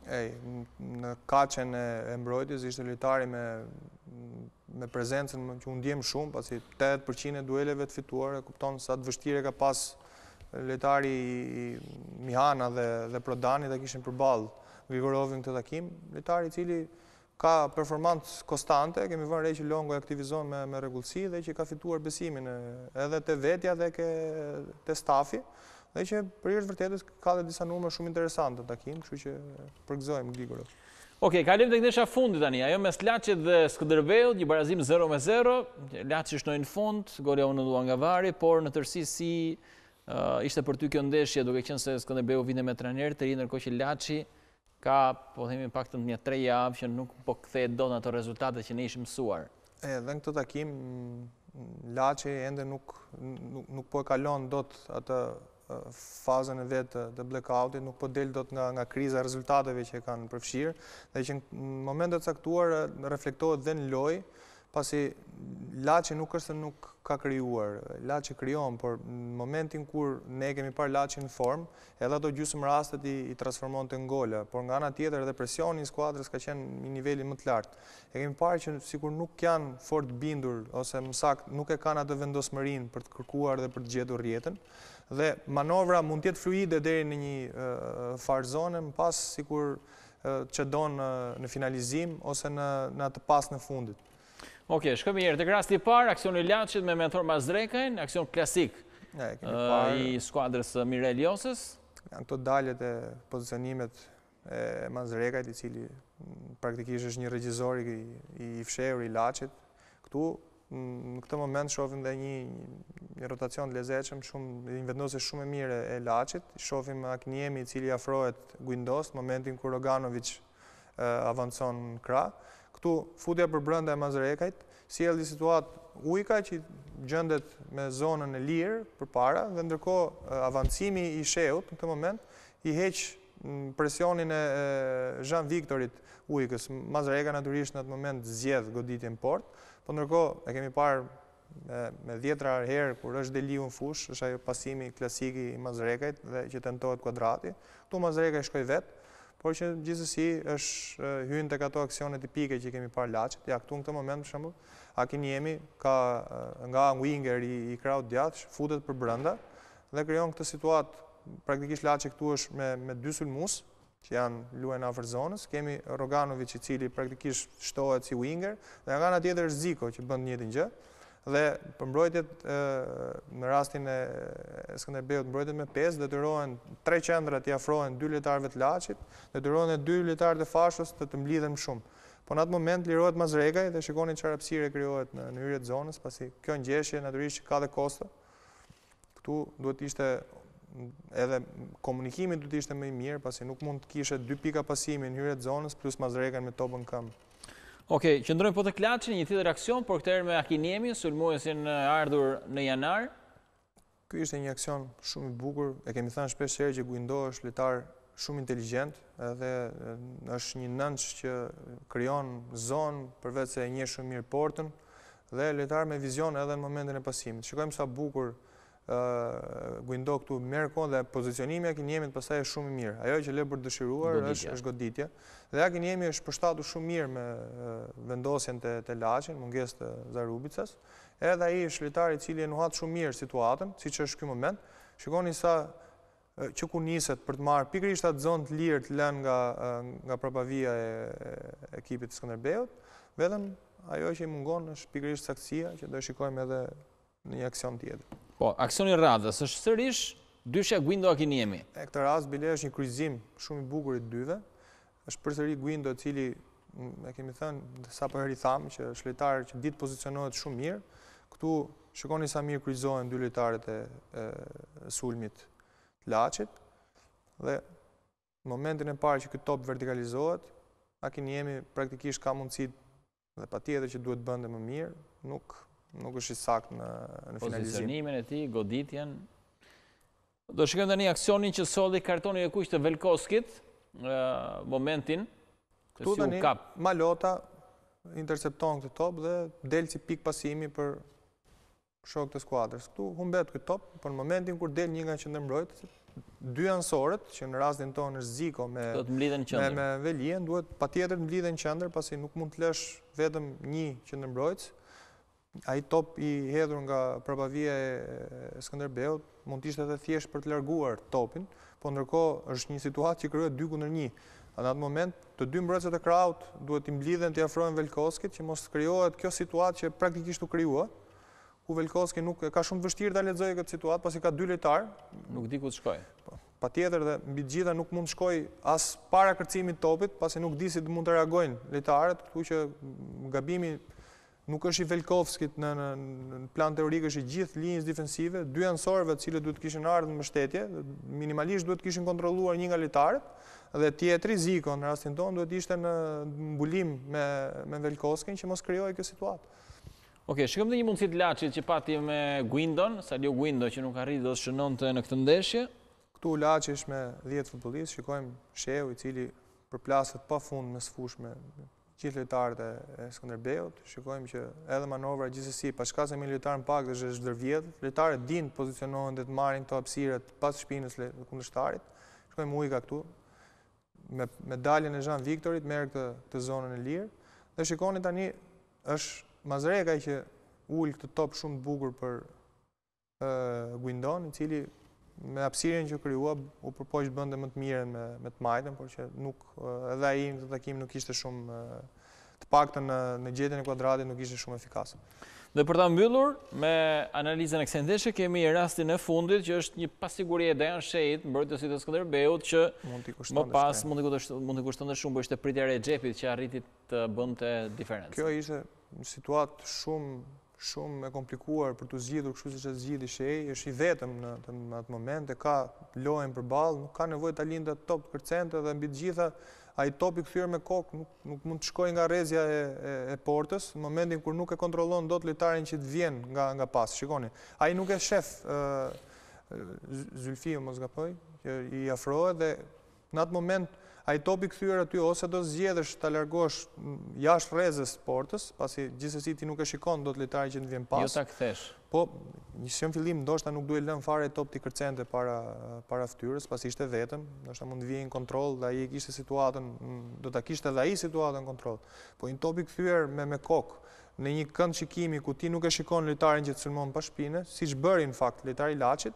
Në kaqen e mbrojtjes ishte lojtari me prezencën që unë ndjem shumë, pasi 80% e dueleve të fituar, e kupton sa të vështirë ka pas lojtari Mihana dhe Prodani dhe kishin përballë Grigorovin këtë takim, lojtari i cili ka performancë konstante, kemi vënë re që Longo e aktivizon me rregullsi dhe që ka fituar besimin edhe te vetja dhe te stafi, dhe që për hir të vërtetës ka dhe disa numra shumë interesante në takim, kështu që përgëzojmë Gligorov. Okej, kalim tek ndeshja fundit tani, ajo mes Laçit dhe Skënderbeut, një barazim 0-0, Laçi shnoi në fund, goli u ndua nga vari, por në tërësi ishte për ty kjo ndeshje, duke qenë se Skënderbeu vinte me trajner të ri, ndërkohë që Laçi ka, po themi paktën një 3 javë që nuk po kthehet dot në ato rezultate që ne ishim mësuar. Dhe në këtë takim Laçi ende nuk po e kalon dot atë fazën e vetë të blackoutit, nuk po del dot nga kriza e rezultateve që kanë përfshirë, dhe që në momentet caktuar reflektohet dhe në lojë, pasi Laçi nuk është se nuk ka krijuar, Laçi krijon, por në momentin kur ne kemi parë Laçin në formë, edhe ato gjysmë rastet i transformonte në gola, por nga ana tjetër edhe presioni i skuadrës ka qenë në nivelin më të lartë. E kemi parë që sikur nuk janë fort bindur, ose më saktë nuk e kanë atë vendosmërinë për të kërkuar dhe për të gjetur rrjetën, dhe manovra mund të jetë fluide deri në një farë zone, më pas sikur çedon në finalizim ose në atë pas në fundit. Okej, shkojmë një herë tek rasti i parë, aksioni i Laçit me mentor Mazrekajn, aksion klasik i skuadrës Mireliosës. Janë këto daljet e pozicionimet e Mazrekajt, i cili praktikisht është një regjizor i fshehur i Laçit. Këtu në këtë moment shohim dhe një rotacion të lezetshëm, një vendosje shumë e mirë e Laçit. Shohim Akniemi i cili afrohet Guindos në momentin kur Roganović avancon në krah. Këtu futja për brenda e Mazrekajt, sjell një situatë Ujka që gjendet me zonën e lirë përpara, dhe ndërkohë avancimi i Sheut në këtë moment i heq presionin e Jean Victorit Ujkës. Mazreka natyrisht në atë moment zgjedh goditjen port, po ndërkohë e kemi parë me 10 herë kur është deliu në fush, është ajo pasimi klasik i Mazrekajt dhe që tentohet kuadrati. Këtu Mazrekaj shkoi vet, por që gjithsesi është hyrë tek ato aksione tipike që kemi parë Laçit. Ja këtu në këtë moment për shembull Akiniemi ka nga winger i krahut djathtë, futet për brenda dhe krijon këtë situatë. Praktikisht Laçi këtu është me 2 sulmues që janë luajnë afër zonës. Kemi Roganović i cili praktikisht shtohet si winger dhe nga ana tjetër është Ziko që bën njëjtin gjë. Dhe për mbrojtjet në rastin e Skënderbeut mbrojtjet me 5, detyrohen 3 qendra të afrohen 2 lojtarëve të Laçit, detyrohen 2 lojtarët e Fashës të mblidhen më shumë. Po në atë moment lirohet Mazrekaj dhe shikoni çfarë hapësire krijohet në hyrje të zonës, pasi kjo ngjeshje natyrisht ka dhe kosto. Këtu duhet ishte edhe komunikimi duhet ishte më i mirë, pasi nuk mund të kishe 2 pika pasimi në hyrje të zonës plus Mazrekaj me topën këmbë. Okej, qëndrojmë po të Klaçi, një tjetër aksion, por këtë herë me Akiniemi, sulmuesin ardhur në janar. Ky ishte një aksion shumë i bukur, e kemi thënë shpesh herë që Guindo është lojtar shumë inteligjent, edhe është një nënç që krijon zonë përveç se e njeh shumë mirë portën, dhe lojtar me vizion edhe në momentin e pasimit. Shikojmë sa bukur Guindo këtu merr kohë dhe pozicionimi i Akiniemit pastaj është shumë i mirë. Ajo që le për dëshiruar është goditje. Dhe Akiniemi është përshtatur shumë mirë me vendosjen te Laçi, mungesë të Zarubicës. Edhe ai është lojtar i cili e nuhat shumë mirë situatën, siç është ky moment. Shikoni sa që ku niset për të marrë pikërisht atë zonë të lirë të lënë nga propavia e ekipit të Skënderbeut, vetëm ajo që i mungon është pikërisht saktësia, që do e shikojmë edhe në një aksion tjetër. Po, aksioni radhës është sërish dyshja Guindo Akiniemi. E këtë rast bile është një kryqëzim shumë i bukur i dyve. Është përsëri Guindo i cili e kemi thënë sapo herë i tham që është lojtar që ditë pozicionohet shumë mirë. Këtu shikoni sa mirë kryqëzohen dy lojtarët e sulmit të Laçit dhe në momentin e parë që ky top vertikalizohet, Akiniemi praktikisht ka mundësi dhe patjetër që duhet bënte më mirë, nuk është i saktë në finalizim. Pozicionimin e tij, goditjen. Do shikojmë tani aksionin që solli kartonin e kuq të Velkoskit, momentin këtu tani Malota intercepton këtë top dhe del si pik pasimi për shokët e skuadrës. Këtu humbet ky top, por në momentin kur del një nga qendërmbrojtësit, dy ansorët, që në rastin tonë është Ziko me Velien, duhet patjetër të mblidhen në qendër, pasi nuk mund të lësh vetëm një qendërmbrojtës. Ai top i hedhur nga propavia e Skënderbeut mund të ishte edhe thjesht për të larguar topin, po ndërkohë është një situatë që krijohet 2-1. Në atë moment të dy mbrojtësit e kraut duhet të mblidhen të afrohen Velkoskit që mos krijohet kjo situatë që praktikisht u krijua, ku Velkoski nuk ka shumë vështirë ta lexojë këtë situatë pasi ka dy lojtar, nuk di ku të shkojë. Patjetër dhe mbi të gjitha nuk mund të shkojë as para kërcimit topit, pasi nuk di si të mund të reagojnë lojtarët, kështu që gabimi nuk është i Velkovskit në plan teorik, është i gjithë linjës defensive, dy ansorëve të cilët duhet të kishin ardhur në mbështetje, minimalisht duhet të kishin kontrolluar një nga lojtarët, dhe tjetri Ziko në rastin tonë duhet ishte në mbulim me Velkovskin që mos krijohej kjo situatë. Okej, shikojmë edhe një mundësi të Laçit që pati me Guindon, Salio Guindo që nuk arriti do të shënonte në këtë ndeshje. Këtu Laçi është me 10 futbollistë, shikojmë Sheu i cili përplaset pafund me sfush me gjithë lojtarët e Skënderbeut. Shikojmë që edhe manovra gjithsesi, pas ka se me lojtarën pak dhe është ndërvjedh, lojtarët dinë pozicionohen dhe të marrin këto hapësiret pas shpinës së kundërshtarit. Shikojmë Ujka këtu me daljen e Jean Viktorit merr këtë zonën e lirë dhe shikoni tani është Mazrekaj që ul këtë top shumë të bukur për Guindon, i cili me hapësirën që krijua u përpoq bënte më të mirën me të majtën, por që nuk edhe ai në këtë takim nuk ishte shumë të paktën në gjetjen e kuadratit nuk ishte shumë efikas. Dhe për ta mbyllur me analizën e kësaj ndeshje kemi rastin e fundit që është një pasiguri e Dejan Sheit, mbrojtësit e Skënderbeut që më pas mund të kushtonte shumë, por ishte pritja e Xhepit që arriti të bënte diferencë. Kjo ishte një situatë shumë e komplikuar për të zgjidhur kështu siç e zgjidhi Shei, është i vetëm në atë moment, e ka lojën përballë, nuk ka nevojë ta lindë atë top të kërcente dhe mbi të gjitha ai topi kthyer me kokë nuk mund të shkojë nga rrezja e portës në momentin kur nuk e kontrollon dot lojtarin që të vjen nga pas. Shikoni, ai nuk e shef Zylfiu mos gaboj, që i afrohet dhe në atë moment ai topi kthyer aty ose do zgjedhësh ta largosh jashtë rrezës portës, pasi gjithsesi ti nuk e shikon dot lojtarin që të vjen pas. Jo ta kthesh. Po, në fillim ndoshta nuk duhet lënë fare top ti kërcente para fytyrës, pasi ishte vetëm, ndoshta mund të vijë në kontroll dhe ai e kishte situatën, do ta kishte edhe ai situatën në kontroll. Po një topi kthyer me kokë në një kënd shikimi ku ti nuk e shikon lojtarin që të sulmon pa shpinë, siç bëri në fakt lojtari i Laçit,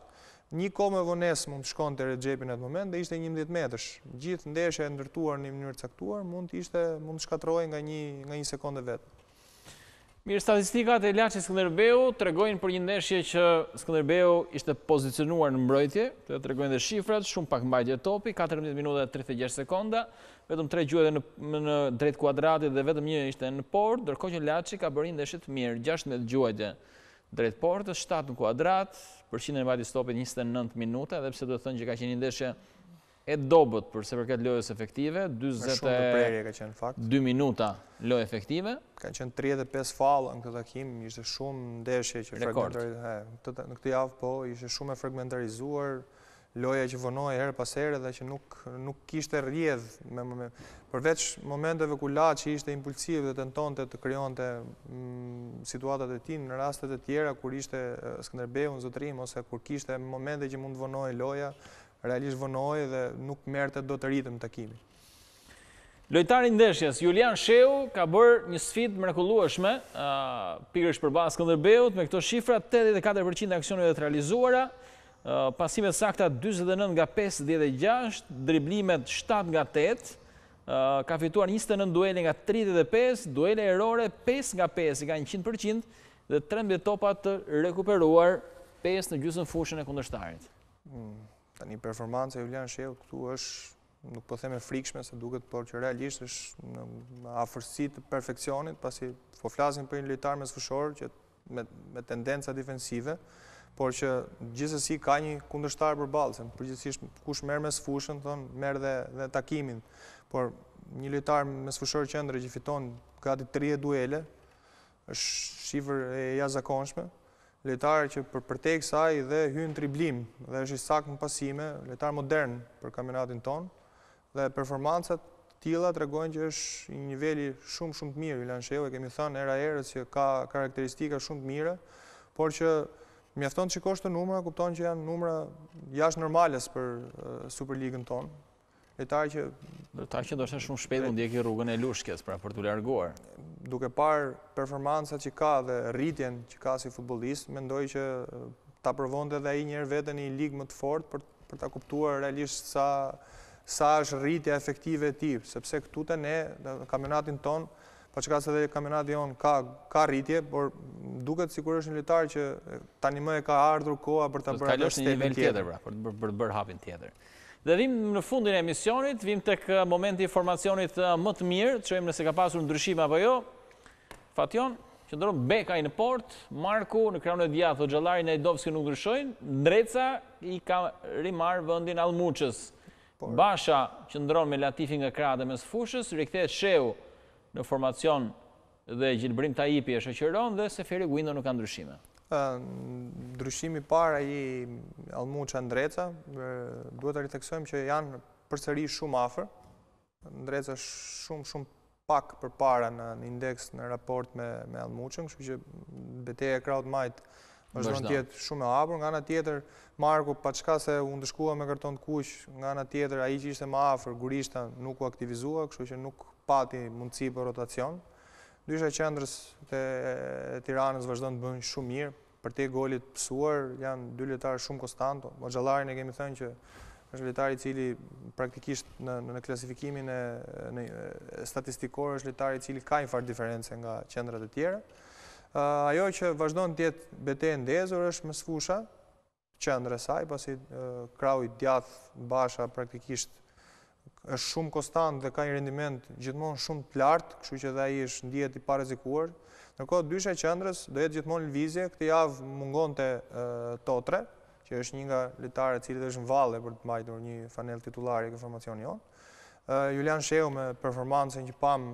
një kohë me vonesë mund të shkonte Xhepi në atë moment dhe ishte 11 metrash. Gjithë ndeshja e ndërtuar në një mënyrë të caktuar mund të shkatërrohej nga një sekondë vetë. Mirë, statistikat e Laçit Skënderbeu tregojnë për një ndeshje që Skënderbeu ishte pozicionuar në mbrojtje, të tregojnë dhe shifrat, shumë pak mbajtje topi, 14 minuta e 36 sekonda, vetëm 3 gjuhete në drejt kuadratit dhe vetëm një ishte në port, ndërkohë që Laçi ka bërë një ndeshje të mirë, 16 gjuhete drejt portës, 7 në kuadrat, përqindjen e mbajtjes topit 29 minuta, edhe pse do të thënë që ka qenë një ndeshje e dobët për se përket lojës efektive, 22 minuta lojë efektive. Ka qenë 35 falla në këtë takim, ishte shumë ndeshje që në këtë javë po, ishte shumë e fragmentarizuar, loja që vonohej herë pas here dhe që nuk kishte rrjedh, përveç momenteve ku Laçi ishte impulsiv dhe tentonte të krijonte situatat e tij në rastet e tjera kur ishte Skënderbeu në zotërim ose kur kishte momente që mund të vonohej loja, realisht vonohej dhe nuk merrte dot ritëm takimi. Lojtari i ndeshjes, Julian Sheu, ka bërë një sfidë mrekullueshme, pikërisht përballë Skënderbeut me këto shifra, 84% e aksioneve të realizuara, pasimet sakta 49 nga 56, driblimet 7 nga 8, ka fituar 29 duele nga 35, duele errore 5 nga 5, i ka 100%, dhe 13 topa të rekuperuar, 5 në gjysmën fushën e kundërshtarit. Tani performanca e Julian Sheu këtu është, nuk po them e frikshme se duket, por që realisht është në afërsi të perfeksionit, pasi po flasim për një lojtar mesfushor që me tendenca defensive, por që gjithsesi ka një kundërshtar përballë, se përgjithsisht kush merr mesfushën, thonë merr dhe takimin, por një lojtar mesfushor qendre që fiton gati 30 duele, është shifër e jashtëzakonshme. Lojtar që përtej kësaj dhe hyn triblim dhe është i saktë në pasime, lojtar modern për kampionatin ton, dhe performancat tilla tregojnë që është një niveli shumë të mirë. Julian Sheu, e kemi thënë era herës që ka karakteristika shumë të mira, por që mjafton të shikosh të numra, kupton që janë numra jashtë normales për Superligën ton. Lojtar që ndoshta shumë shpejt mund ndjeki rrugën e lushkës pra për t'u larguar. Duke parë performancat që ka dhe rritjen që ka si futbollist, mendoj që ta provonte edhe ai një herë veten në një ligë më të fortë për ta kuptuar realisht sa është rritja efektive e tij, sepse këtu te ne në kampionatin ton, pa çka se edhe kampionati jon ka rritje, por duket sikur është një lojtar që tani më e ka ardhur koha për ta bërë atë stepin tjetër pra, për të bërë hapin tjetër. Dhe vim në fundin e emisionit, vim tek momenti i formacionit më të mirë, të shohim nëse ka pasur ndryshime apo jo. Fation, qëndron Bekaj në port, Marku në krahun e djathtë, Xhallari në Ajdovski nuk ndryshojnë, Ndreca i ka rimar vendin Allmuçës. Basha qëndron me Latifi nga krahët e mesfushës, rikthehet Sheu në formacion dhe Gjilbrim Tajipi e shoqëron dhe Seferi Guindo nuk ka ndryshime. Ndryshimi parë ai Allmuça Ndreca, duhet të rithekësojmë që janë përsëri shumë afër. Ndreca shumë pak përpara në indeks në raport me Allmuçën, kështu që betejë e krahut majt vazhdon të jetë shumë e hapur. Nga ana tjetër, Marku paçka se u ndëshkua me karton të kuq, nga ana tjetër ai që ishte më afër, Gurishta, nuk u aktivizua, kështu që nuk pati mundësi për rotacion. Dysha qendrës të Tiranës vazhdon të bëjnë shumë mirë, për te golit pësuar, janë dy lojtarë shumë konstanto. Xhallarin e kemi thënë që është lojtar i cili praktikisht në klasifikimin e statistikor është lojtar i cili ka një farë diferencë nga qendrat e tjera. Ajo që vazhdon të jetë betejë ndezur është mesfusha, qendra e saj, pasi krahu i djathtë Basha praktikisht është shumë konstant dhe ka një rendiment gjithmonë shumë të lartë, kështu që dhe ai është ndihet i parezikuar. Ndërkohë dysha e qendrës do jetë gjithmonë lëvizje. Këtë javë mungonte Totre, që është një nga lojtarët e cilët është në valle për të mbajtur një fanel titullare e formacionit jon. Julian Sheu me performancën që pam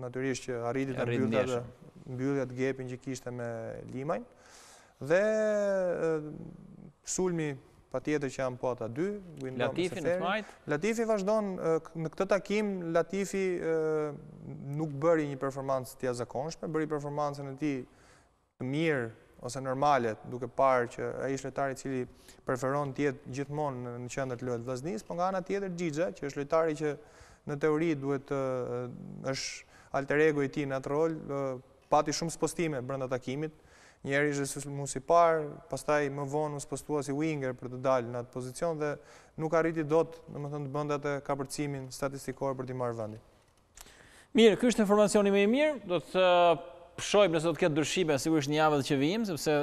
natyrisht që arriti të mbyllja të gepin që kishte me Limajn. Dhe sulmi patjetër që janë po ata dy, Latifi në smajt. Latifi vazhdon në këtë takim, Latifi nuk bëri një performancë të jashtëzakonshme, bëri performancën e tij të mirë ose normale, duke parë që ai është lojtari i cili preferon të jetë gjithmonë në qendër të lojës vllaznisë, por nga ana tjetër Xhixha, që është lojtari që në teori duhet është alter ego i tij në atë rol, pati shumë spostime brenda takimit. Njëherë ishte sulmues i parë, pastaj më vonë u spostua si winger për të dalë në atë pozicion dhe nuk arriti dot, domethënë, të bënte atë kapërcimin statistikor për të marrë vendin. Mirë, ky është informacioni më i mirë, do të pshojmë nëse do të ketë ndryshime sigurisht një javë që vijim, sepse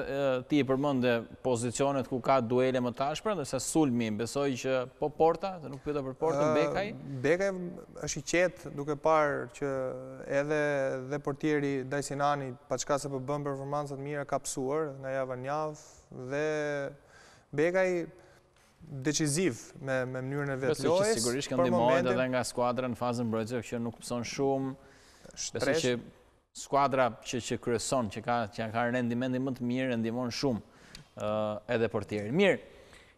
ti i përmendë pozicionet ku ka duele më tashpër, ndërsa sulmi besoj që po Porta, se nuk pyeta për Portën, Bekaj. Bekaj është i qetë duke parë që edhe portieri Dajsinani, pa çka se po bën performancat mira, ka psuar nga java në javë dhe Bekaj deciziv me mënyrën e vet lojës. Besoj që sigurisht kanë ndihmuar edhe nga skuadra në fazën mbrojtëse që nuk mëson shumë. Besoj që skuadra që kryeson, që ka rendimentin më të mirë, ndihmon shumë edhe portierin. Mirë,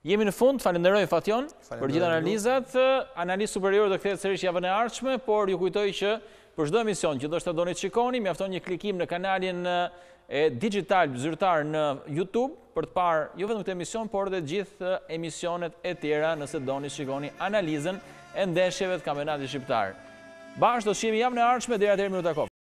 jemi në fund, falenderoj Fatjon për gjithë analizat. Analizë superiore do kthehet sërish javën e ardhshme, por ju kujtoj që për çdo emision që do të doni të shikoni, mjafton një klikim në kanalin e digital zyrtar në YouTube për të parë jo vetëm këtë emision, por edhe gjithë emisionet e tjera nëse doni të shikoni analizën e ndeshjeve të kampionatit shqiptar. Bashkë do të shihemi javën e ardhshme, deri atëherë miru takov.